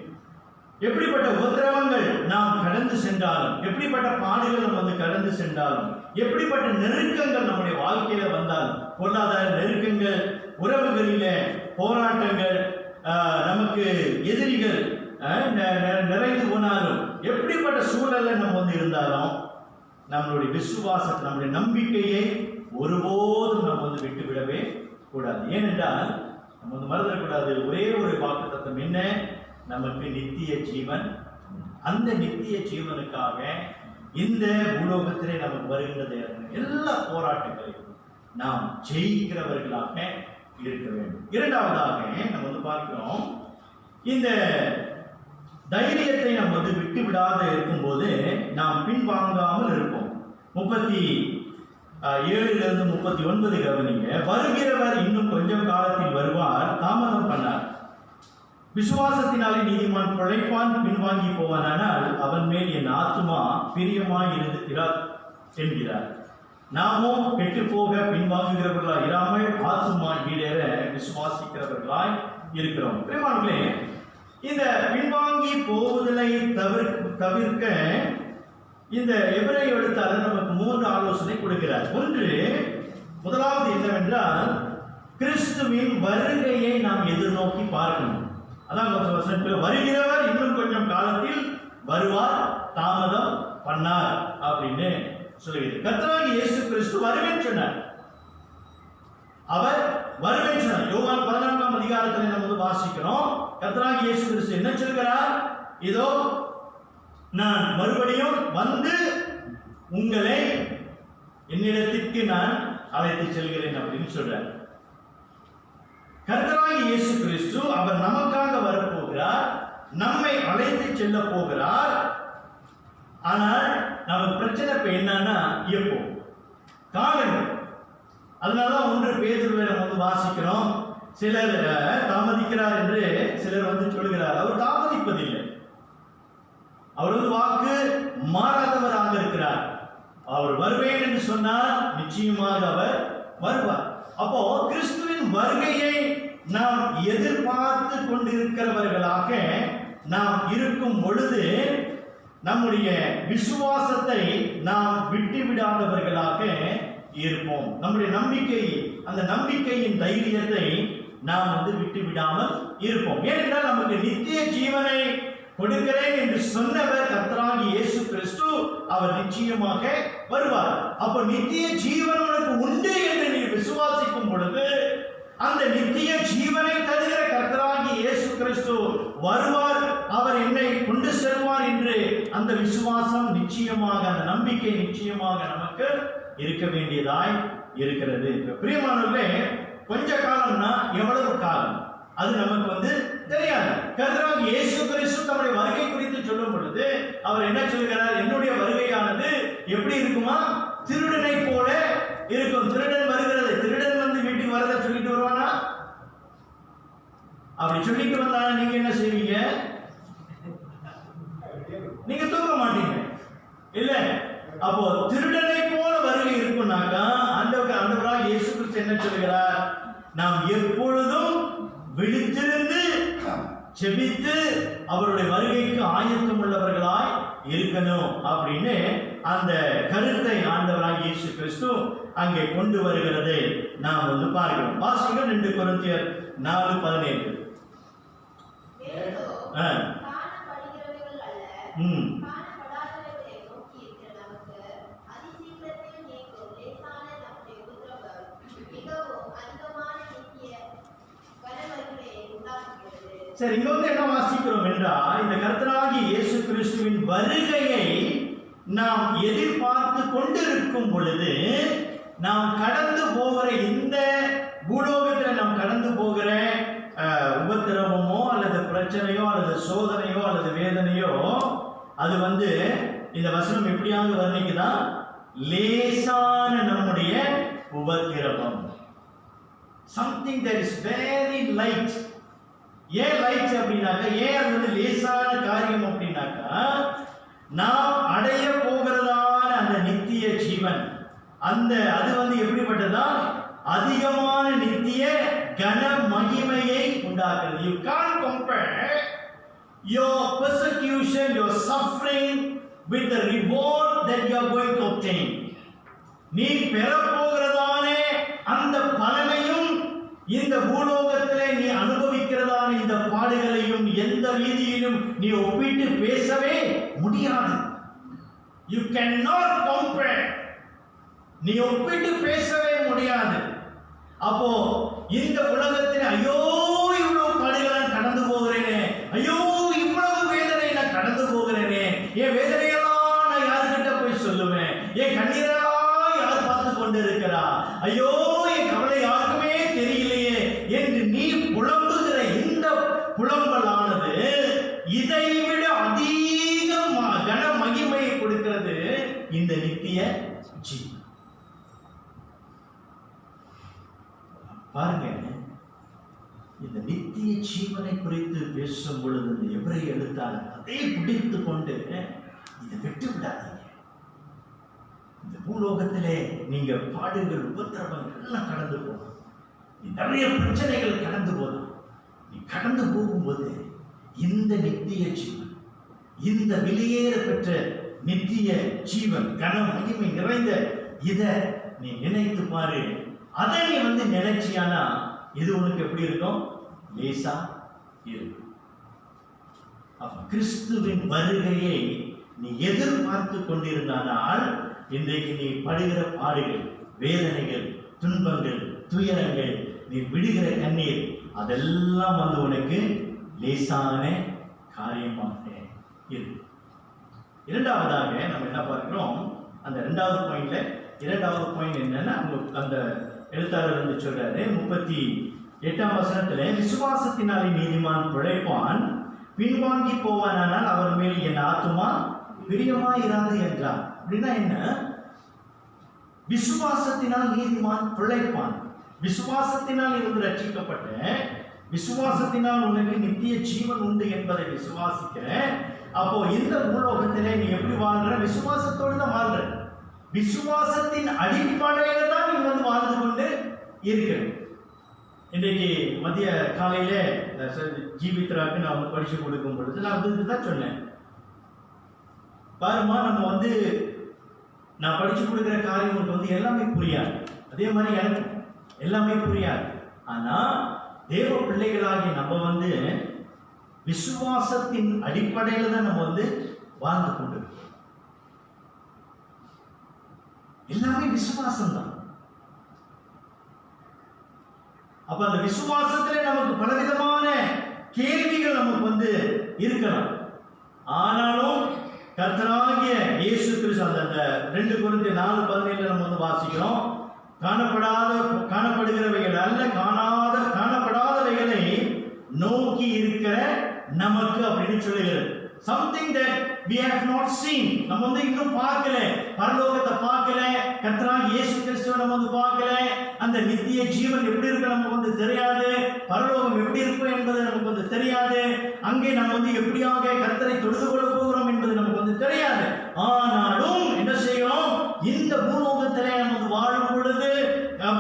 எப்படிப்பட்ட உபத்திரவங்கள் நாம் கடந்து சென்றாலும், எப்படிப்பட்ட பாடுகள் நம்ம வந்து கடந்து சென்றாலும், எப்படிப்பட்ட நெருக்கங்கள் நம்முடைய வாழ்க்கையில வந்தாலும், பொருளாதார நெருக்கங்கள், உறவுகளில போராட்டங்கள், நமக்கு எதிரிகள் நிறைந்து போனாலும், எப்படிப்பட்ட சூழல்ல நம்ம வந்து இருந்தாலும் நம்மளுடைய விசுவாசத்தை, நம்முடைய நம்பிக்கையை ஒருபோதும் நம்ம வந்து விட்டுவிடவே கூடாது. ஏனென்றால் நம்ம வந்து மறந்துடக்கூடாது, ஒரே ஒரு வாக்குத்தத்தம் என்ன, நமக்கு நித்திய ஜீவன். அந்த நித்திய ஜீவனுக்காக இந்த பூலோகத்திலே நமக்கு வருகின்றது எல்லா போராட்டங்களையும் நாம் ஜெயிக்கிறவர்களாக இருக்க வேண்டும். இரண்டாவதாக நம்ம வந்து பார்க்கிறோம், இந்த தைரியத்தை நம்ம வந்து விட்டு விடாத இருக்கும்போது நாம் பின்வாங்காமல் இருப்போம். 37 39 கவனிங்க. வருகிறவர் இன்னும் கொஞ்சம் காலத்தில் வருவார், தாமதம் பண்ணார். விசுவாசத்தினாலே நீதிமான் பிழைப்பான், பின்வாங்கி போவானால் அவன் மேல் என் ஆத்துமா பிரியமாய் இருக்கிறார் என்கிறார். நாமும் கெட்டு போக பின்வாங்குகிறவர்களாய் இராமல் ஆத்துமா ஈடேற விசுவாசிக்கிறவர்களாய் இருக்கிறோம். பிரியமானவர்களே, இந்த பின்வாங்கி போவதை தவிர்க்க இந்த எபிரேய எழுத்தாளர் நமக்கு 3 ஆலோசனை கொடுக்கிறார். முதலாவது என்னவென்றால், கிறிஸ்துவின் வருகையை நாம் எதிர்நோக்கி பார்க்கணும். அதான் வருகிறவர் இன்னும் கொஞ்சம் காலத்தில் வருவார், தாமதம் பண்ணார் அப்படின்னு சொல்லுகிறது. கர்த்தராகிய இயேசு கிறிஸ்து வருவேன் சொன்னார். அவர் வருவேன் சொன்னார். யோவான் 14ஆம் அதிகாரத்தில் நம்ம வாசிக்கிறோம், கர்த்தராகிய இயேசு கிறிஸ்து என்ன சொல்கிறார், இதோ நான் மறுபடியும் வந்து உங்களை என்னிடத்திற்கு நான் அழைத்து செல்கிறேன் அப்படின்னு சொல்றார். கர்த்தராகிய இயேசு கிறிஸ்து அவர் நமக்காக வரப்போகிறார், நம்மை அழைத்து செல்ல போகிறார். ஆனால் நமக்கு பிரச்சனை இப்ப என்னன்னா, எப்போ காலங்கள். அதனாலதான் 1 பேதுருவை நம்ம வந்து வாசிக்கிறோம், சிலர் தாமதிக்கிறார் என்று சிலர் வந்து சொல்கிறார். அவர் தாமதிப்பதில்லை. அவர் வாக்கு மாறாதவராக இருக்கிறார். அவர் வருவேன் என்று சொன்னால் நிச்சயமாக அவர் வருவார். அப்போ கிறிஸ்துவின் வருகையை நாம் எதிர்பார்த்து கொண்டிருக்கிறவர்களாக நாம் இருக்கும் பொழுது நம்முடைய விசுவாசத்தை நாம் விட்டுவிடாதவர்களாக இருப்போம். நம்முடைய நம்பிக்கை, அந்த நம்பிக்கையின் தைரியத்தை நாம் விட்டு விடாமல் இருப்போம். ஏனென்றால் நமக்கு நித்திய ஜீவனை கொடுக்கிறேன் என்று சொன்னவர் கர்த்தராகிய இயேசு கிறிஸ்து. அவர் நிச்சயமாக வருவார். அப்ப நித்திய ஜீவன் உனக்கு உண்டு என்று நீ விசுவாசிக்கும் பொழுது அந்த நித்திய ஜீவனை தருகிற கர்த்தராகிய இயேசு கிறிஸ்து வருவார். அவர் என்னை கொண்டு செல்வார் என்று அந்த விசுவாசம் நிச்சயமாக, அந்த நம்பிக்கை நிச்சயமாக நமக்கு இருக்க வேண்டியதாய் இருக்கிறது. பிரியமானவர்களே, கொஞ்ச காலம்னா எவ்வளவு காலம் அது நமக்கு தெரியாது. கர்த்தராகிய இயேசு கிறிஸ்து தம்முடைய வருகை குறித்து சொல்லும் பொழுது அவர் என்ன சொல்கிறார்? என்னுடைய வருகையானது எப்படி இருக்குமா? திருடனை போல இருக்கும். திருடன் வருகிறது. திருடன் வீட்டுக்கு வரத சொல்லிட்டு வருவானா? அப்படி சொல்லிட்டு வந்தானா நீங்க என்ன செய்வீங்க? நீங்க தூங்க மாட்டீங்க இல்ல? அப்போ திருடனை போல வருகை இருக்கும்னாக்கா ஆண்டவராகிய இயேசு கிறிஸ்து என்ன சொல்கிறார்? நாம் எப்பொழுதும் விழித்திருந்து ஜெபித்து அவருடைய வருகைக்கு ஆயத்தம் உள்ளவர்களாய் இருக்கணும் அப்படின்னு அந்த கருத்தை ஆண்டவராகிய இயேசு கிறிஸ்து அங்கே கொண்டு வருகிறதை நாம் பார்க்கிறோம். வாசிங்க 2 கொரிந்தியர் 4:17. சரி, இங்க என்ன வாசிக்கிறோம் என்றால், இந்த கர்த்தராகிய இயேசு கிறிஸ்துவின் வருகையை நாம் எதிர்பார்த்து கொண்டிருக்கும் பொழுது நாம் கடந்து போகிற இந்த பூலோகத்தில் நாம் கடந்து போகிற உபத்திரவமோ அல்லது பிரச்சனையோ அல்லது சோதனையோ அல்லது வேதனையோ அது இந்த வசனம் எப்படியாக வர்ணிக்குதா? லேசான நம்முடைய உபத்திரவம். something that is very light. ஏன் லைட் அப்படின்னாக்கா, ஏன் அது லேசான காரியம் அப்படின்னாக்கா, நாம் அடைய போகிறதான அந்த நித்திய ஜீவன் அது எப்படிப்பட்டதா? அதிகமான நித்திய கன மகிமையை உண்டாக்குறது. You can't compare your persecution, your suffering with the reward that you are going to obtain. நீ பெற போகிறதானே அந்த பலனையும் இந்த பூலோகத்திலே நீ அனுபவிக்கிறதான இந்த பாடுகளையும் எந்த ரீதியிலும் நீ ஒப்பிட்டு பேசவே முடியாது. You cannot compare. நீ ஒப்பிட்டு பேசவே முடியாது. அப்போ இந்த உலகத்தில் ஐயோ இவ்வளவு பாடுகளை கடந்து போகிறேனே, ஐயோ இவ்வளவு வேதனை நான் கடந்து போகிறேனே, என் வேதனையெல்லாம் நான் யாருக்கிட்ட போய் சொல்லுவேன்? என் கண்ணீரெல்லாம் யார் பார்த்து கொண்டு இருக்கிறா? ஐயோ என் கவலை யாருக்குமே தெரியலையே என்று நீ புலம்புகிற இந்த புலம்பலானது இதைவிட அதிக கன மகிமையை கொடுக்கிறது இந்த நித்திய ஜீவன். பாருங்க, இந்த நித்திய ஜீவனை குறித்து பேசும் பொழுது இந்த எபிரேய எழுத்தாளர் அதை பிடித்து கொண்டு இதை விட்டு விடாதீங்க. இந்த பூலோகத்திலே நீங்க பாடுகள் உபத்திரவங்கள் எல்லாம் கடந்து போகணும். நீ நிறைய பிரச்சனைகள் கடந்து போகணும். நீ கடந்து போகும்போது இந்த நித்திய ஜீவன், இந்த வெளியேற பெற்ற நித்திய ஜீவன், கன மகிமை நிறைந்த இதை நீ நினைத்து பாரு. அதை நீ நினைச்சியானா இது உனக்கு எப்படி இருக்கும்? லேசா இருக்கும். அப்ப கிறிஸ்துவின் வருகையை நீ எதிர்பார்த்து கொண்டிருந்தானால் இன்றைக்கு நீ படுகிற பாடுகள், வேதனைகள், துன்பங்கள், துயரங்கள், நீ விடுகிற கண்ணீர் அதெல்லாம் உனக்கு லேசான காரியமாக இருக்கு. இரண்டாவதாக நம்ம என்ன பார்க்கிறோம்? அந்த இரண்டாவது பாயிண்ட் என்னன்னா, அந்த எழுத்தாளர் சொல்றாரு 38ஆம் வசனத்துல, விசுவாசத்தினாலே நீதிமான் பிழைப்பான், பின்வாங்கி போவானால் அவர் மேல் என் ஆத்துமா பிரியமாயிராது என்றார். அப்படின்னா என்ன? விசுவாசத்தினால் நீதிமான் பிழைப்பான். விசுவாசத்தினால் நீ வந்து ரட்சிக்கப்பட்ட, விசுவாசத்தினால் உனக்கு நித்திய ஜீவன் உண்டு என்பதை விசுவாசிக்கிற. அப்போ இந்த பூலோகத்திலே நீ எப்படி வாழ்ற? விசுவாசத்தோடு தான் வாழ்ற. விசுவாசத்தின் அடிப்படையில தான் நீ வந்து வாழ்ந்து கொண்டு இருக்கிற. இன்றைக்கு மதிய காலையில ஜீவித்ராக்கு நான் வந்து படிச்சு கொடுக்கும் பொழுது நான் வந்து இதுதான் சொன்னேன். பாருமா, நம்ம வந்து நான் படிச்சு கொடுக்குற காரியம் உங்களுக்கு வந்து எல்லாமே புரியாது. அதே மாதிரி எனக்கு எல்லாமே புரியாது. ஆனா தேவ பிள்ளைகளாகி நம்ம வந்து விசுவாசத்தின் அடிப்படையில தான் நம்ம வந்து வாழ்ந்து கொண்டிருக்கோம். எல்லாமே விசுவாசம் தான். அப்ப அந்த விசுவாசத்திலே நமக்கு பலவிதமான கேள்விகள் நமக்கு வந்து இருக்கலாம். ஆனாலும் கர்த்தராகிய இயேசு கிறிஸ்து அந்த 2 கொரிந்தியர் 4:17 நம்ம வந்து வாசிக்கிறோம். காணப்படுகிறவைகள் அல்ல, காணப்படாதவைகளை நோக்கி இருக்கிற நமக்கு அப்படின்னு சொல்லுகிறது. something that we have not seen. நம்ம வந்து இன்னும் பார்க்கல, பரலோகத்தை பார்க்கல, கர்த்தராகிய இயேசு கிறிஸ்துவை நம்ம வந்து பார்க்கல. அந்த நித்திய ஜீவன் எப்படி இருக்கு நமக்கு வந்து தெரியாது. பரலோகம் எப்படி இருக்கும் என்பது நமக்கு வந்து தெரியாது. அங்கே நம்ம வந்து எப்படியாக கர்த்தரை தொழுது கொள்ள போகிறோம் என்பது நமக்கு வந்து தெரியாது. ஆனாலும் என்ன செய்யணும்? இந்த பூலோகத்திலே நம்ம வாழும் பொழுது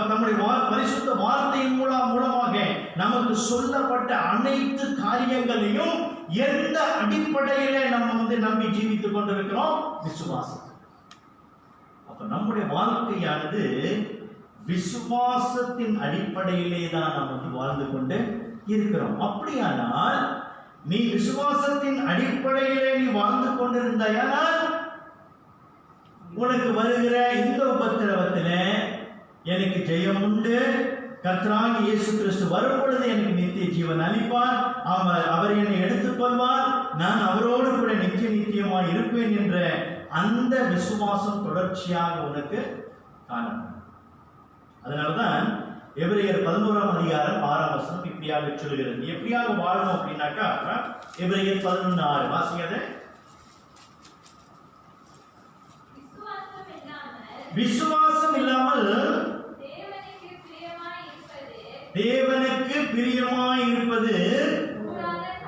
நம்முடைய பரிசுத்த வார்த்தையின் மூலமாக நமக்கு சொல்லப்பட்ட அனைத்து காரியங்களையும் எந்த அடிப்படையில நம்ம வந்து நம்பி ஜீவித்துக் கொண்டிருக்கிறோம்? விசுவாசம். அப்ப நம்முடைய வாழ்க்கையானது விசுவாசத்தின் அடிப்படையிலே தான் நாம் வந்து வாழ்ந்து கொண்டு இருக்கிறோம். அப்படியானால் நீ விசுவாசத்தின் அடிப்படையிலே நீ வாழ்ந்து கொண்டிருந்தாயானால் உனக்கு வருகிற இந்த உபத்திரவத்தில எனக்கு ஜெயம் உண்டு, கர்த்தராகிய இயேசு கிறிஸ்து வரும் பொழுது எனக்கு நித்திய ஜீவன் அளிப்பார், அவர் என்னை எடுத்துக்கொள்வார், நான் அவரோடு கூட நித்தியமாய் இருப்பேன் என்ற அந்த விசுவாசம் தொடர்ச்சியாக உனக்கு காணப்படும். அதனாலதான் எபிரேயர் 11:6 இப்படியாக சொல்கிறது. எப்படியாக வாழணும் அப்படின்னாக்கா எபிரேயர் 11:6 வாசிக்காத. விசுவாசம் இல்லாமல் தேவனுக்கு பிரியமாய் இருப்பது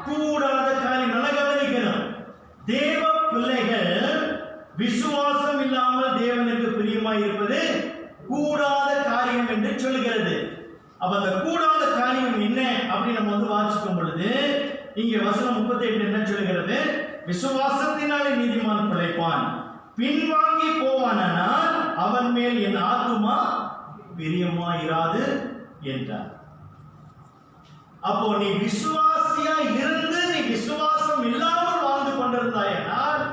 கூடாத காரியம். நல்லா கவனிக்கணும். தேவ பிள்ளைகள் விசுவாசம் இல்லாமல் தேவனுக்கு பிரியமாய் இருப்பது கூடாத காரியம் என்று சொல்லுகிறது. அப்ப அந்த கூடாத காரியம் என்ன அப்படின்னு நம்ம வந்து வாசிக்கும் பொழுது இங்க வசனம் 38 என்ன சொல்லுகிறது? விசுவாசத்தினாலே நீதிமான் பிழைப்பான், பின்வாங்கி போவானால் அவன் மேல் என் ஆத்துமா பிரியமாயிராது என்றார். அப்போ நீ விசுவாசியா இருந்து நீ விசுவாசம் இல்லாமல் வாழ்ந்து கொண்டிருந்தாயனால்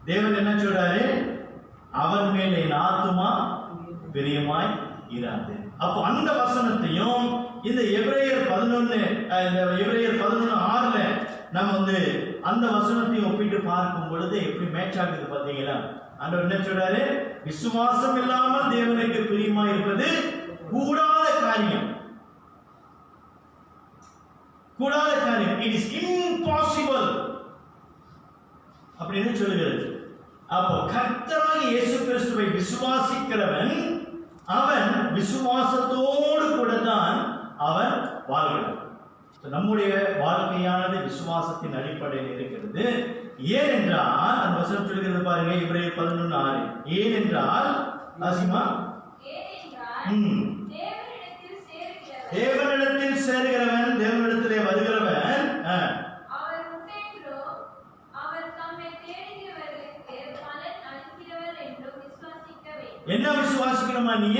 தேவன் என்ன சொல்றாரு? அவன் மேல் என் ஆத்துமா பிரியமாய் இராது. அப்போ அந்த வசனத்தையும் இந்த எபிரேயர் 11:6 நம்ம வந்து அந்த வசனத்தையும் ஒப்பிட்டு பார்க்கும் பொழுது எப்படி மேட்ச் ஆகுது பாத்தீங்களா? ஆண்டவர் என்ன சொல்றாரு? விசுவாசம் இல்லாமல் தேவனுக்கு பிரியமாய் இருப்பது கூடாத காரியம். கூடாத காரியம். இட் இஸ் இம்பாசிபிள் அப்படின்னு சொல்லுகிறது. அப்போ கர்த்தராகிய இயேசு கிறிஸ்துவை விசுவாசிக்கிறவன் அவன் விசுவாசத்தோடு கூட தான் அவன் வாழ்கிறான். நம்முடைய வாழ்க்கையானது விசுவாசத்தின் அடிப்படையில் இருக்கிறது. ஏனென்றால் அந்த வசனம் சொல்கிறது பாருங்க, எபிரேயர் 11:6. ஏனென்றால் ஆசிமா தேவனிடத்தில் சேருகிறவன், தேவனிடத்திலே வருகிறவன் என்ன விசுவாசிக்கணுமா? நீ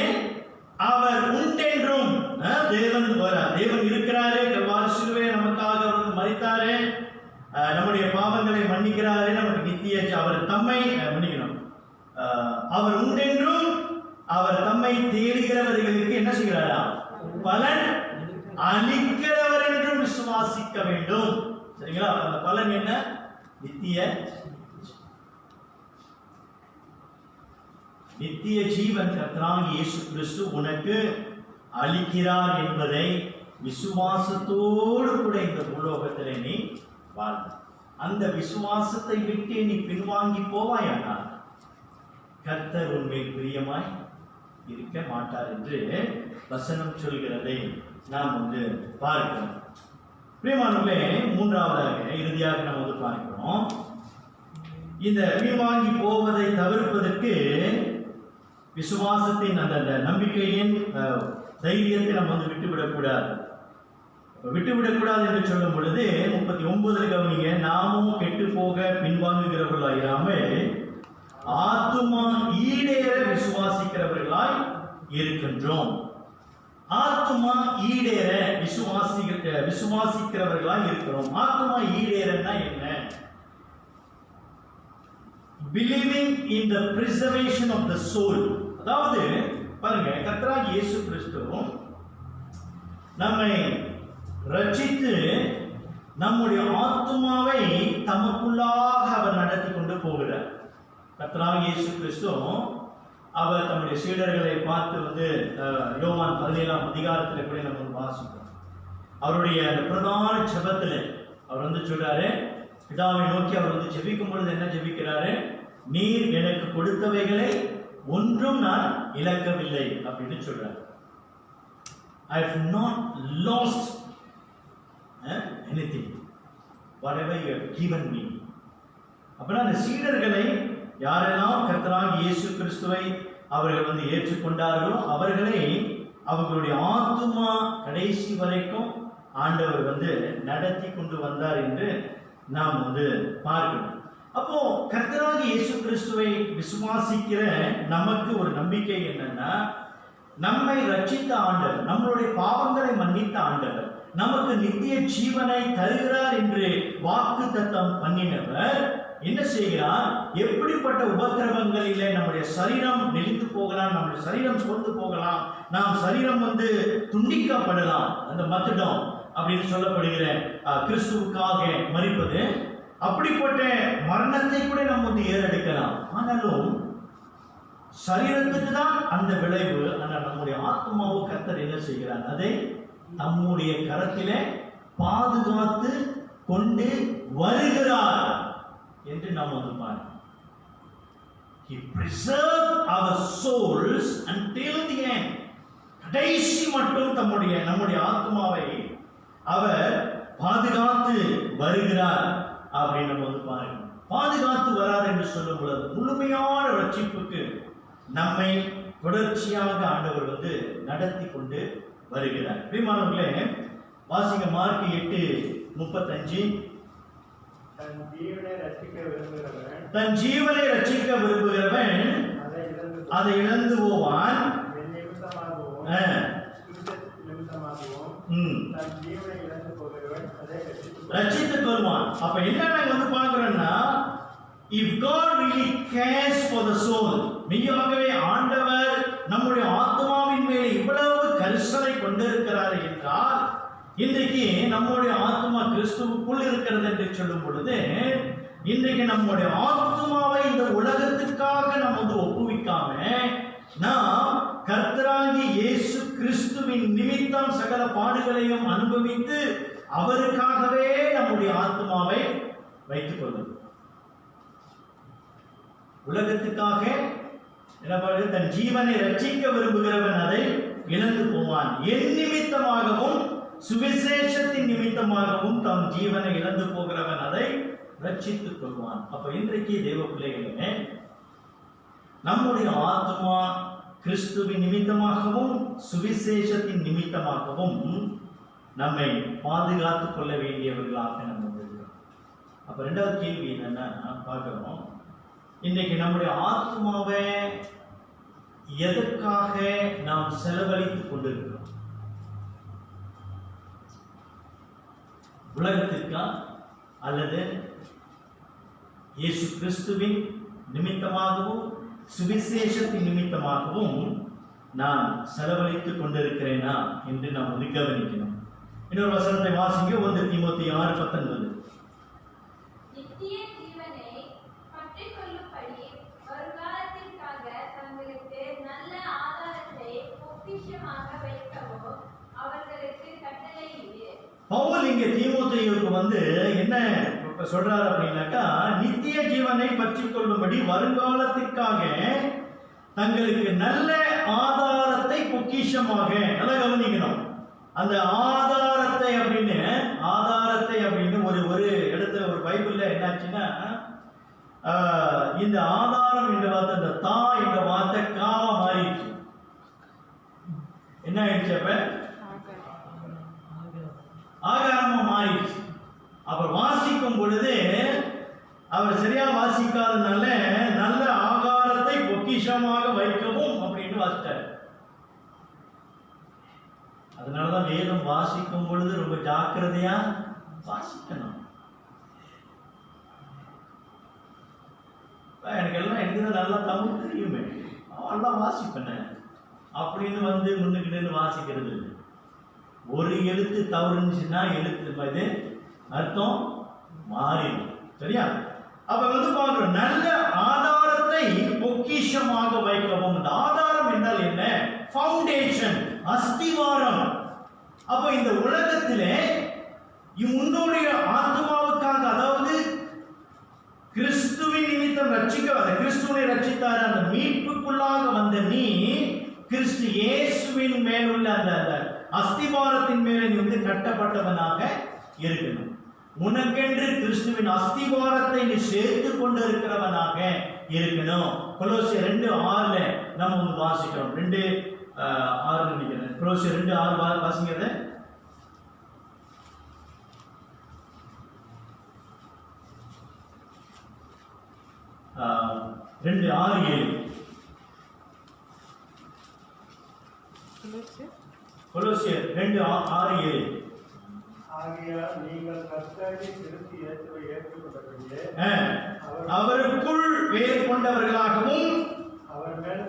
அவர் உண்டென்றும் தேவன் இருக்கிறாரே, கல்வாரி சிலுவையிலே நமக்காக அவர் மரித்தாரே, நம்முடைய பாவங்களை மன்னிக்கிறாரே, நமக்கு நித்திய அவர் தம்மை மன்னிக்கணும். அவர் உண்டென்றும் அவர் தம்மை தேடுகிறவர்களுக்கு என்ன செய்கிறாரா? பலன் அளிக்கிறவர் என்றும் விசுவாசிக்க வேண்டும். சரிங்களா? அந்த பலன் என்ன? நித்திய ஜீவன் கர்த்தராகிய இயேசு கிறிஸ்து உனக்கு அளிக்கிறார் என்பதை விசுவாசத்தோடு கூட இந்த பூலோகத்திலே நீ வாழ்ந்த. அந்த விசுவாசத்தை விட்டு நீ பின்வாங்கி போவாயானால் கர்த்தர் உன்மேல் பிரியமாய் இருக்க மாட்டார் என்று வசனம் சொல்கிறதை நாம் பார்க்கிறோம். பிரியமானவர்களே, மூன்றாவதாக இறுதியாக நாம் பார்க்கிறோம், இந்த பின்வாங்கி போவதை தவிர்ப்பதற்கு விசுவாசத்தின் அந்த நம்பிக்கையின் தைரியத்தை நம்ம விட்டுவிடக்கூடாது. விட்டுவிடக்கூடாது என்று சொல்லும் பொழுது 39 கவனிங்க, நாமும் கெட்டு போக பின்வாங்குகிறவர்களாயிராமல் ஆத்துமா ஈடேற விசுவாசிக்கிறவர்களாய் இருக்கின்றோம். ஆத்துமா ஈடேற விசுவாசிக்கிறவர்களாய் இருக்கிறோம். ஆத்துமா ஈடேறன்னா என்ன? Believing in the preservation of the soul. அதாவது பாருங்க, கர்த்தராகிய இயேசு கிறிஸ்து நம்மை ரட்சித்து நம்முடைய ஆத்துமாவை தமக்குள்ளாக அவர் நடத்தி கொண்டு போகிறார். கர்த்தராகிய இயேசு கிறிஸ்து அவர் தம்முடைய சீடர்களை பார்த்து யோவான் 17ஆம் அதிகாரத்தில் கூட நம்ம வாசிக்கிறோம். அவருடைய பிரதான ஜெபத்தில் அவர் சொல்றாரு, பிதாவை நோக்கி அவர் ஜெபிக்கும் பொழுது என்ன ஜெபிக்கிறாரு? நீர் எனக்கு கொடுத்தவைகளை ஒன்றும் நான் இழக்கவில்லை அப்படின்னு சொல்றாரு. I have not lost anything, whatever you have given me. அப்படின்னா அந்த சீடர்களை யாரெல்லாம் கர்த்தராகிய இயேசு கிறிஸ்துவை அவர்கள் ஏற்றுக்கொண்டார்களோ அவர்களை அவர்களுடைய ஆத்துமா கடைசி வரைக்கும் ஆண்டவர் நடத்தி கொண்டு வந்தார் என்று நாம் பார்க்கிறோம். அப்போ கர்த்தராகிய இயேசு கிறிஸ்துவை விசுவாசிக்கிற நமக்கு ஒரு நம்பிக்கை என்னன்னா, நம்மை ரட்சித்த ஆண்டவர், நம்மளுடைய பாவங்களை மன்னித்த ஆண்டவர், நமக்கு நித்திய ஜீவனை தருகிறார் என்று வாக்கு தத்தம் பண்ணினவர் என்ன செய்கிறார்? எப்படிப்பட்ட உபத்திரவங்களிலே நம்முடைய சரீரம் நெளிந்து போகலாம், நம்முடைய சரீரம் சோர்ந்து போகலாம், நாம் சரீரம் துண்டிக்கப்படலாம், அந்த மத்திடம் அப்படின்னு சொல்லப்படுகிற கிறிஸ்துவுக்காக மரிப்பது, அப்படிப்பட்ட மரணத்தை கூட நம்ம ஏறெடுக்கலாம். ஆனாலும் சரீரத்துக்கு தான் அந்த விளைவு. ஆனால் நம்முடைய ஆத்மாவை கர்த்தர் என்ன செய்கிறார்? அதை நம்முடைய கரத்திலே பாதுகாத்து கொண்டு வருகிறார் என்று நாம் பார்க்கிறோம். He preserved our souls until the end. கடைசி மட்டும் நம்முடைய ஆத்மாவை அவர் பாதுகாத்து வருகிறார் அப்படின்னு நம்ம பார்க்கிறோம். பாதுகாத்து வரார் என்று சொல்லும் பொழுது முழுமையான ரட்சிப்புக்கு நம்மை தொடர்ச்சியாக ஆண்டவர் நடத்தி கொண்டு வருகிறார். பிரியமானவர்களே, வாசிங்க மார்க் 8:35. தன் ஜீவனை ரட்சிக்க விரும்புகிறவன் அதை இழந்து போவான், ரட்சித்துக் கொள்வான். அப்ப என்ன பார்க்கிறோம்னா, if God really cares for the soul, மெய்யாகவே ஆண்டவர் நம்முடைய ஆத்மாவின் மேலே இவ்வளவு கரிசனை கொண்டிருக்கிறார் என்றால், இன்றைக்கு நம்முடைய ஆத்மா கிறிஸ்துவுக்குள் இருக்கிறது என்று சொல்லும் பொழுது, இன்றைக்கு நம்முடைய ஆத்மாவை இந்த உலகத்துக்காக நாம் ஒப்புவிக்காம, நாம் கர்த்தராகிய இயேசு கிறிஸ்துவின் நிமித்தம் சகல பாடுகளையும் அனுபவித்து அவருக்காகவே நம்முடைய ஆத்மாவை வைத்துக் கொள்வது. உலகத்துக்காக தன் ஜீவனை ரட்சிக்க விரும்புகிறவன் அதை இழந்து போவான். என் நிமித்தமாகவும் சுவிசேஷத்தின் நிமித்தமாகவும் தன் ஜீவனை இழந்து போகிறவன் அதை ரட்சித்துக் கொள்வான். அப்ப இன்றைக்கு தேவ பிள்ளைகளே, நம்முடைய ஆத்மா கிறிஸ்துவின் நிமித்தமாகவும் சுவிசேஷத்தின் நிமித்தமாகவும் நம்மை பாதுகாத்துக் கொள்ள வேண்டியவர்களாக நம்ம இருக்கிறோம். அப்ப இரண்டாவது கேள்வி என்னன்னா பார்க்கிறோம், இன்றைக்கு நம்முடைய ஆத்மாவை எதற்காக நாம் செலவழித்துக் கொண்டிருக்கிறோம்? உலகத்திற்கா அல்லது இயேசு கிறிஸ்துவின் நிமித்தமாகவும் சுவிசேஷத்தின் நிமித்தமாகவும் நான் செலவழித்துக் கொண்டிருக்கிறேனா என்று நாம் கவனிக்கணும். இன்னொரு வசனத்தை வாசிங்க, 1 தீமோத்தேயு 6:19. நித்திய ஜீவனை பற்றிக் கொள்ளும்படி வருங்காலத்திற்காக தங்களுக்கு நல்ல ஆதாரத்தை பொக்கிஷமாக வைக்கவோ அவர்களுக்கு கட்டளையிடு. பவுல் இங்கே தீமோத்தேயுவுக்கு என்ன சொல்றாரு அப்படின்னாக்கா, நித்திய ஜீவனை பற்றிக் கொள்ளும்படி வருங்காலத்திற்காக தங்களுக்கு நல்ல ஆதாரத்தை பொக்கிஷமாக, நல்லா கவனிக்கணும். அந்த ஆதாரத்தை அப்படின்னு ஒரு இடத்துல ஒரு பைபிள்ல என்னாச்சுன்னா, இந்த ஆதாரம் என்ற வார்த்தை அந்த தா என்ற வார்த்தை காவா மாறிடுச்சு. என்ன ஆயிடுச்சு? அப்ப ஆகாரமா மாறிடுச்சு. அவர் வாசிக்கும் பொழுது அவர் சரியா வாசிக்காதனால நல்ல ஆகாரத்தை பொக்கிஷமாக வைக்கவும் அப்படின்னு வாசிட்டார். அதனாலதான் வேதம் வாசிக்கும் பொழுது ரொம்ப ஜாக்கிரதையா வாசிக்கணும். எனக்கு நல்லா தமிழ் தெரியுமே, அவெல்லாம் வாசிப்பேன் அப்படின்னு முன்னுக்கிட்டு வாசிக்கிறது இல்லை. ஒரு எழுத்து தவறுச்சுன்னா எழுத்து இது அர்த்தம் மாறிடும். சரியா? அப்ப பார்க்கிறோம், நல்ல ஆதாரத்தை பொக்கிஷமாக வைக்கவும். இந்த ஆதாரம் என்றால் என்ன? ஃபவுண்டேஷன், அஸ்திவாரம். அப்ப இந்த உலகத்திலே உன்னுடைய ஆத்மாவுக்காக, அதாவது கிறிஸ்துவின் நிமித்தம் கிறிஸ்துவை ரட்சித்தார், அந்த மீட்புக்குள்ளாக வந்த நீ கிறிஸ்து இயேசுவின் மேலுள்ள அந்த அஸ்திவாரத்தின் மேலே நீ கட்டப்பட்டவனாக இருக்கணும். உனக்கென்று கிறிஸ்துவின் அஸ்திவாரத்தை நீ சேர்த்து கொண்டு இருக்கிறவனாக இருக்கணும். கொலோசியர் 2:6 நம்ம வாசிக்கிறோம். 2:6 நினைக்கிறேன். கொலோசியர் 2:6 வாசிக்கிறது. கொலோசியர் 2:6-7. ஆகையால் நீங்கள் கர்த்தராகிய கிறிஸ்து இயேசுவை ஏற்றுக்கொண்டபடியே அவருக்குள் வேர் கொண்டவர்களாகவும்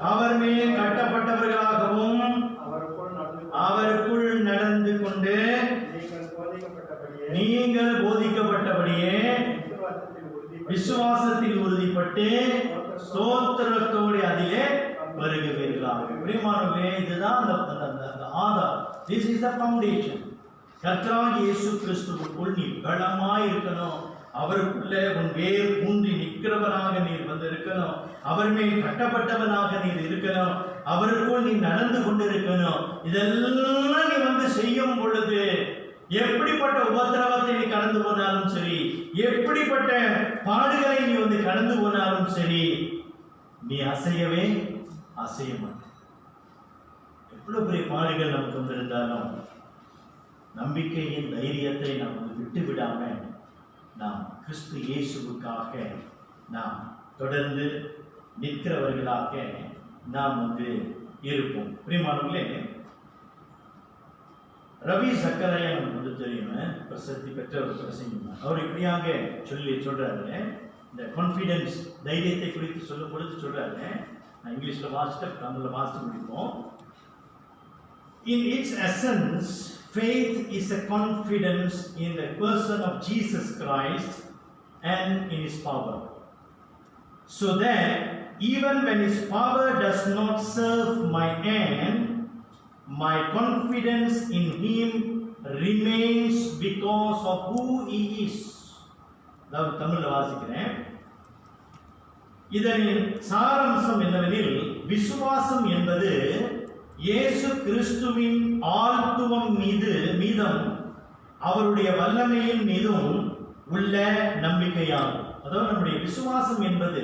அவர் மேல் கட்டப்பட்டவர்களாகவும் அவருக்குள் நடந்து கொண்டு நீங்கள் போதிக்கப்பட்டபடியே விசுவாசத்தில் உறுதிப்பட்டு ஸ்தோத்திரத்தோடு அதிலே வருகிறீர்களாக. பிரியமானவர்களே, இதுதான் அந்த ஆதாரம். This is the foundation. கர்த்தராகிய இயேசு கிறிஸ்துவுக்குள் நீ பலமாய் இருக்கணும். அவருக்குள்ளே உன் வேர் ஊன்றி நிற்கிறவனாக நீர் இருக்கணும். அவர் மேல் கட்டப்பட்டவனாக நீர் இருக்கணும். அவருக்குள் நீ நடந்து கொண்டு இருக்கணும். இதெல்லாம் நீ செய்யும் பொழுது எப்படிப்பட்ட உபத்திரவத்தை நீ கடந்து போனாலும் சரி, எப்படிப்பட்ட பாடுகளை நீ கடந்து போனாலும் சரி, நீ அசையவே அசைய மாட்டாய். எவ்வளவு பெரிய பாடுகள் நமக்கு வந்திருந்தாலும் நம்பிக்கையின் தைரியத்தை நாம் விட்டு விடாம நாம் கிறிஸ்து இயேசுவுக்காக நாம் தொடர்ந்து நிற்கிறவர்களாக நாம் இருப்போம். பிரியமானவர்களே, ரவி சக்கரையா நமக்கு தெரியும், பிரசித்தி பெற்ற ஒரு பிரசங்கம். அவர் இப்படியாக சொல்றாரு, இந்த கான்ஃபிடன்ஸ், தைரியத்தை குறித்து சொல்லும் பொழுது சொல்றாரு. நான் இங்கிலீஷ்ல வாசிட்டு தமிழ்ல வாசித்து முடிப்போம். In its essence, faith is a confidence in the person of Jesus Christ and in his power, so that even when his power does not serve my end, my confidence in him remains because of who he is. நான் தமிழ்ல வாசிக்கிறேன். இதன் சாராம்சம் என்னவெனில், விசுவாசம் என்பது இயேசு கிறிஸ்துவின் ஆழ்த்துவம் மீதும் அவருடைய வல்லமையின் மீதும் உள்ள நம்பிக்கையாகும். அதாவது நம்முடைய விசுவாசம் என்பது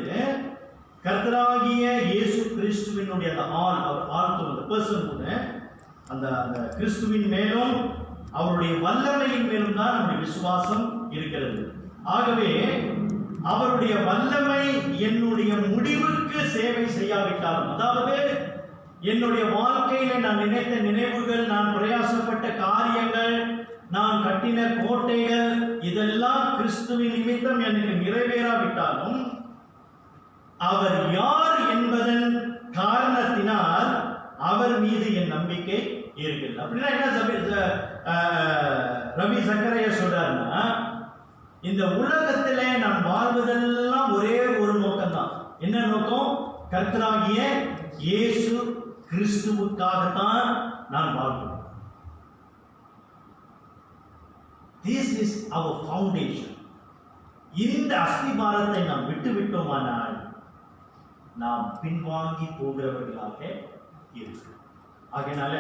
கர்த்தராகிய இயேசு கிறிஸ்துவினுடைய அந்த ஆழ்த்துவம், பர்சன் கூட அந்த கிறிஸ்துவின் மேலும் அவருடைய வல்லமையின் மேலும் தான் நம்முடைய விசுவாசம் இருக்கிறது. ஆகவே அவருடைய வல்லமை என்னுடைய முடிவுக்கு சேவை செய்யாவிட்டாலும், அதாவது என்னுடைய வாழ்க்கையில நான் நினைத்த நினைவுகள், நான் பிரயாசப்பட்ட காரியங்கள், நான் கட்டின கோட்டைகள், இதெல்லாம் கிறிஸ்துவின் நிமித்தம் எனக்கு நிறைவேறாவிட்டாலும் அவர் யார் என்பதன் காரணத்தினால் அவர் மீது என் நம்பிக்கை இருக்கிறது. அப்படின்னா என்ன ரவி சக்கரையா சொல்றாருன்னா, இந்த உலகத்திலே நான் வாழ்வதெல்லாம் ஒரே ஒரு நோக்கம் தான். என்ன நோக்கம்? கர்த்தராகிய இயேசு கிறிஸ்துவுக்காகத்தான் நான் வாழ்கிறேன். This is our foundation. இந்த அஸ்திபாரத்தை நாம் விட்டு விட்டோமானால் நாம் பின்வாங்கி போகிறவர்களாக இருக்கு. ஆகையினால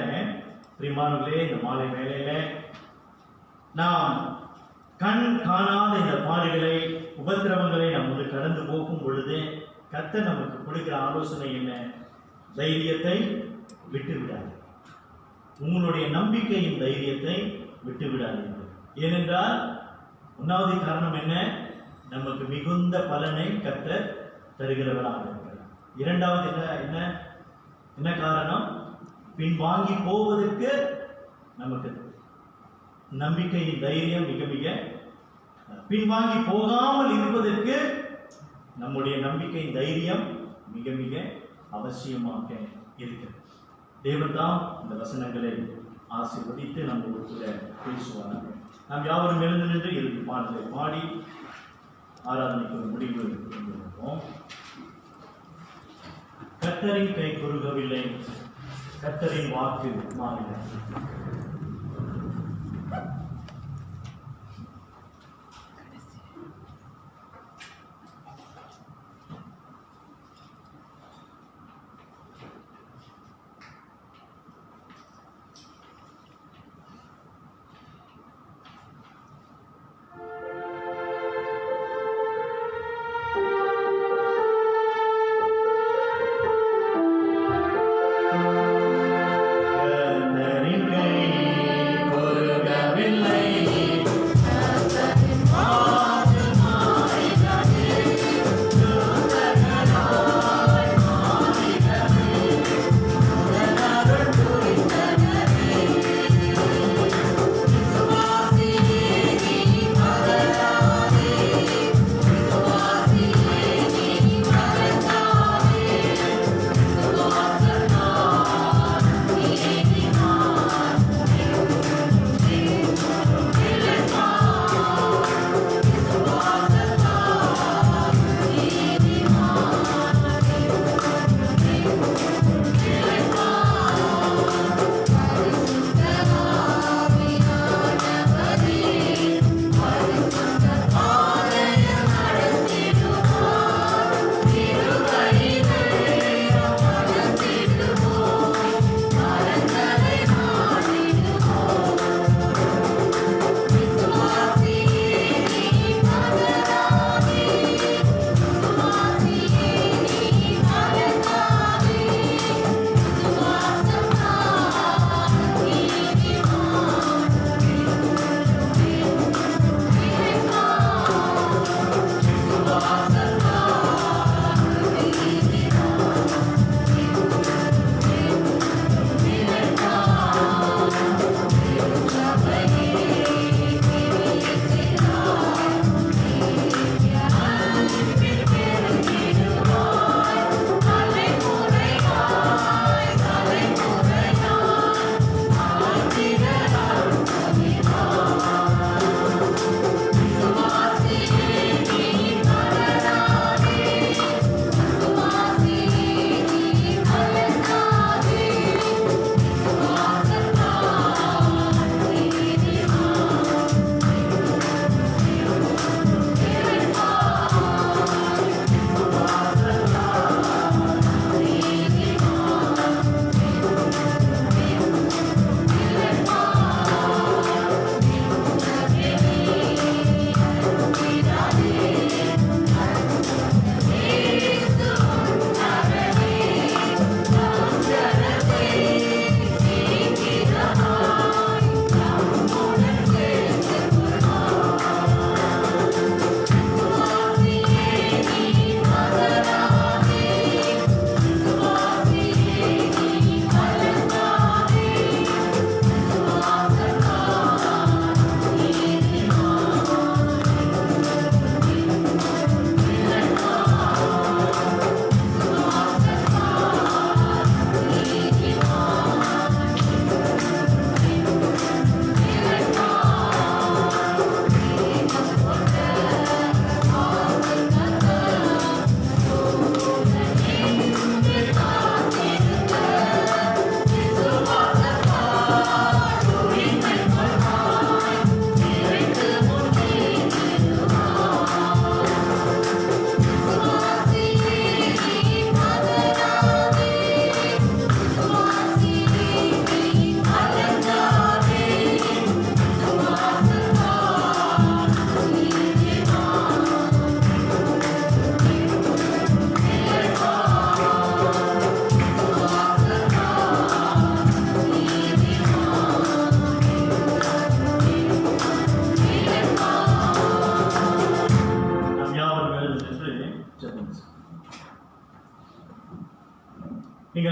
பிரியமானவர்களே, இந்த மாலை வேளையில நாம் கண் காணாத இந்த பாடுகளை, உபத்திரவங்களை நம்ம கடந்து போகும் பொழுது கர்த்தர் நமக்கு கொடுக்கிற ஆலோசனை என்ன? தைரியத்தை விட்டு விடாது. உங்களுடைய நம்பிக்கையின் தைரியத்தை விட்டு விடாதீர்கள். ஏனென்றால் ஒன்றாவது காரணம் என்ன? நமக்கு மிகுந்த பலனை கர்த்தர் தருகிறவராக இருக்கிறார். இரண்டாவது என்ன என்ன காரணம்? பின்வாங்கி போவதற்கு நமக்கு நம்பிக்கையின் தைரியம் மிக மிக, பின்வாங்கி போகாமல் இருப்பதற்கு நம்முடைய நம்பிக்கையின் தைரியம் மிக மிக அவசியமாக இருக்கிறது. தேவன் தான் இந்த வசனங்களை ஆசீர்வதித்து நம்மோடு கூட பேசுவார்கள். நாம் யாவரும் எழுந்து நின்று இறுதி பாடலை பாடி ஆராதனைக்கு ஒரு முடிவு கொண்டிருப்போம். கர்த்தரின் கை குறுகவில்லை, கர்த்தரின் வாக்கு மாறினார். கர்த்தரின் கை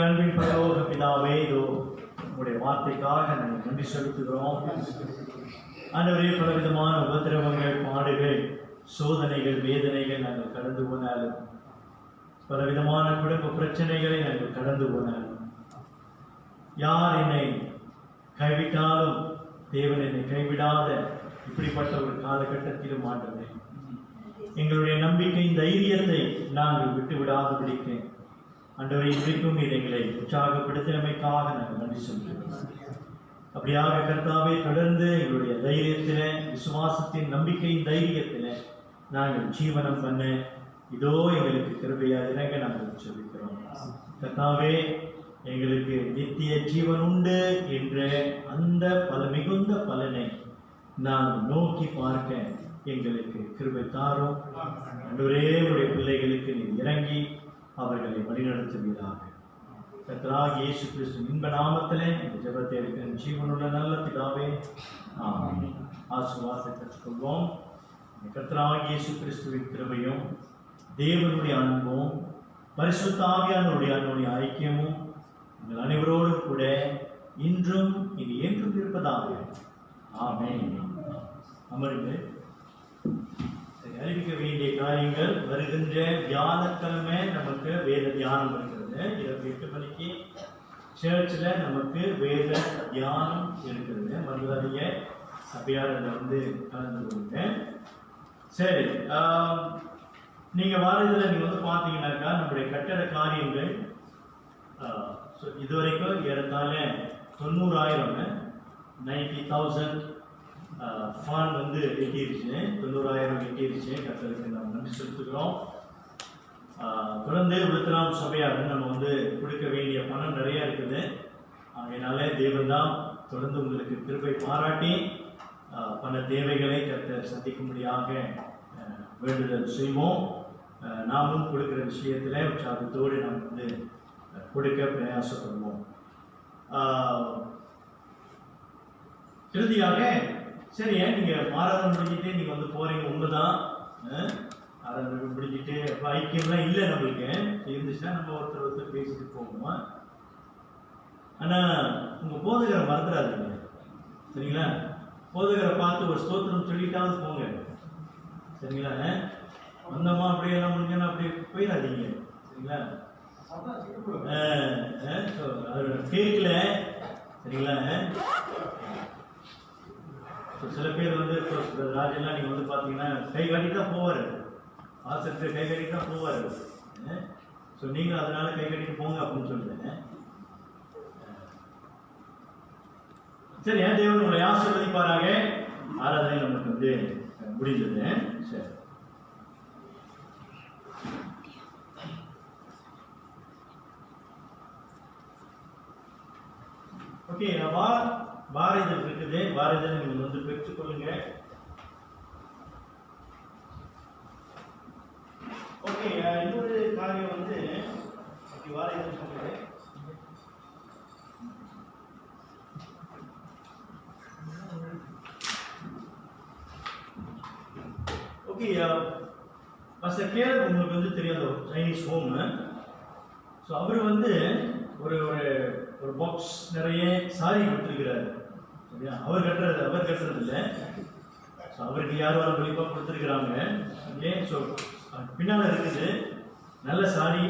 எங்கள் அன்பின் பரலோக பிதாவே, இதோ உங்களுடைய வார்த்தைக்காக நாங்கள் நன்றி செலுத்துகிறோம். ஆண்டவரே, பலவிதமான உபத்திரவங்கள், பாடுகள், சோதனைகள், வேதனைகள் நாங்கள் கடந்து போனாலும், பலவிதமான குடும்ப பிரச்சனைகளை நாங்கள் கடந்து போனாலும், யார் என்னை கைவிட்டாலும் தேவன் என்னை கைவிடாத இப்படிப்பட்ட ஒரு காலகட்டத்திலும் ஆண்டவரே, எங்களுடைய நம்பிக்கையின் தைரியத்தை நாங்கள் விட்டு விடாதபடிக்கு ஆண்டவரை இன்றைக்கும் எங்களை உற்சாகப்படுத்தினமைக்காக நாங்கள் நன்றி சொல்கிறோம். அப்படியாக கர்த்தாவே, தொடர்ந்து எங்களுடைய தைரியத்தில, விசுவாசத்தின் நம்பிக்கையின் தைரியத்தில நாங்கள் ஜீவனம் பண்ண இதோ எங்களுக்கு கிருபையாக இறங்க நாங்கள் சொல்லிக்கிறோம். கர்த்தாவே, எங்களுக்கு நித்திய ஜீவன் உண்டு என்ற அந்த மிகுந்த பலனை நாங்கள் நோக்கி பார்க்க எங்களுக்கு கிருபை தாரும். ஆண்டவரே, உடைய பிள்ளைகளுக்கு நீ இறங்கி அவர்களை வழிநடத்துவீராக. கர்த்தராகிய இயேசு கிறிஸ்து இன்ப நாமத்திலே இந்த ஜெபத்தை இருக்கிற ஜீவனுள்ள நல்ல பிதாவே, ஆமென். ஆசீர்வாதத்தை கற்றுக்கொள்வோம். கர்த்தராகிய இயேசு கிறிஸ்துவின் கிருபையும், தேவனுடைய அன்பும், பரிசுத்த ஆவியானவருடைய அன்புடைய ஐக்கியமும் உங்கள் அனைவரோடு கூட இன்றும் இனி என்றும் இருப்பதாக. ஆமென். அமருங்கள். அறிவிக்க வேண்டிய காரியங்கள். வருகின்ற வியாழக்கிழமை நமக்கு வேத தியானம் இருக்கிறது. இரவு 8 மணிக்கு சர்ச்சில் நமக்கு வேத தியானம் இருக்கிறது. மறுபடிய சபையார் கலந்து கொள்ளுங்க. சரி, நீங்க வாரத்தில் நீங்க பார்த்தீங்கன்னாக்கா நம்முடைய கட்டட காரியங்கள் இதுவரைக்கும் ஏறத்தாழ 90,000 90,000 ஃபான் எட்டிருச்சு. 90,000 எட்டிருச்சு. கர்த்தருக்கு நம்ம நன்றி செலுத்துகிறோம். தொடர்ந்து விழுத்தலாம் சபையாக நம்ம கொடுக்க வேண்டிய பணம் நிறைய இருக்குது. அதனால தேவன் தான் தொடர்ந்து உங்களுக்கு கிருபை பாராட்டி பண தேவைகளை கர்த்தர் சந்திக்கும்படியாக வேண்டுதல் செய்வோம். நாமும் கொடுக்கிற விஷயத்தில் உற்சாகத்தோடு நாம் கொடுக்க பிரயாசப்படுவோம். இறுதியாக, சரி, நீங்க ஆராதனை முடிஞ்சிட்டு நீங்க போறீங்க, உண்மைதான். ஆராதனை முடிஞ்சிட்டு ஐக்கியம்லாம் இல்லை நம்மளுக்கு இருந்துச்சுன்னா நம்ம ஒருத்தர் பேசிட்டு போகணும். ஆனா உங்க போதகரை மறந்துடாதீங்க, சரிங்களா? போதகரை பார்த்து ஒரு ஸ்தோத்திரம் சொல்லிட்டாவது போங்க, சரிங்களா? வந்தோமா அப்படியே எல்லாம் முடிஞ்சோன்னா அப்படியே போயிடாதீங்க, சரிங்களா? கேட்கல, சரிங்களா? சில பேர் ராஜெல்லாம் நீங்க பாத்தீங்கன்னா கை காட்டி தான் போவாரு, ஆசிரியர் கை காட்டி தான் போவாரு. நீங்க அதனால கை கட்டிட்டு போங்க அப்படின்னு சொல்றேன். சரி, தேவன் உங்களை ஆசீர்வதிப்பாராக. ஆராதனை நமக்கு முடிந்தது. சரி, ஓகே. வார இதழ் இருக்குது. வார இதழ் நீங்க பெற்றுக்கொள்ளுங்க. ஓகே, இன்னொரு காரியம் வார இதழ் சொல்லுங்க. ஓகே, ஃபர்ஸ்ட் கேரள உங்களுக்கு தெரியாத சைனீஸ் ஹோம். ஸோ அவர் ஒரு ஒரு பாக்ஸ் நிறைய சாரி கொடுத்துருக்கிறாரு, சரியா? அவர் கட்டுறது இல்லை. ஸோ அவருக்கு யாரும் வெளிப்பாக கொடுத்துருக்குறாங்க. ஓகே, ஸோ பின்னால் இருக்குது நல்ல சாரி.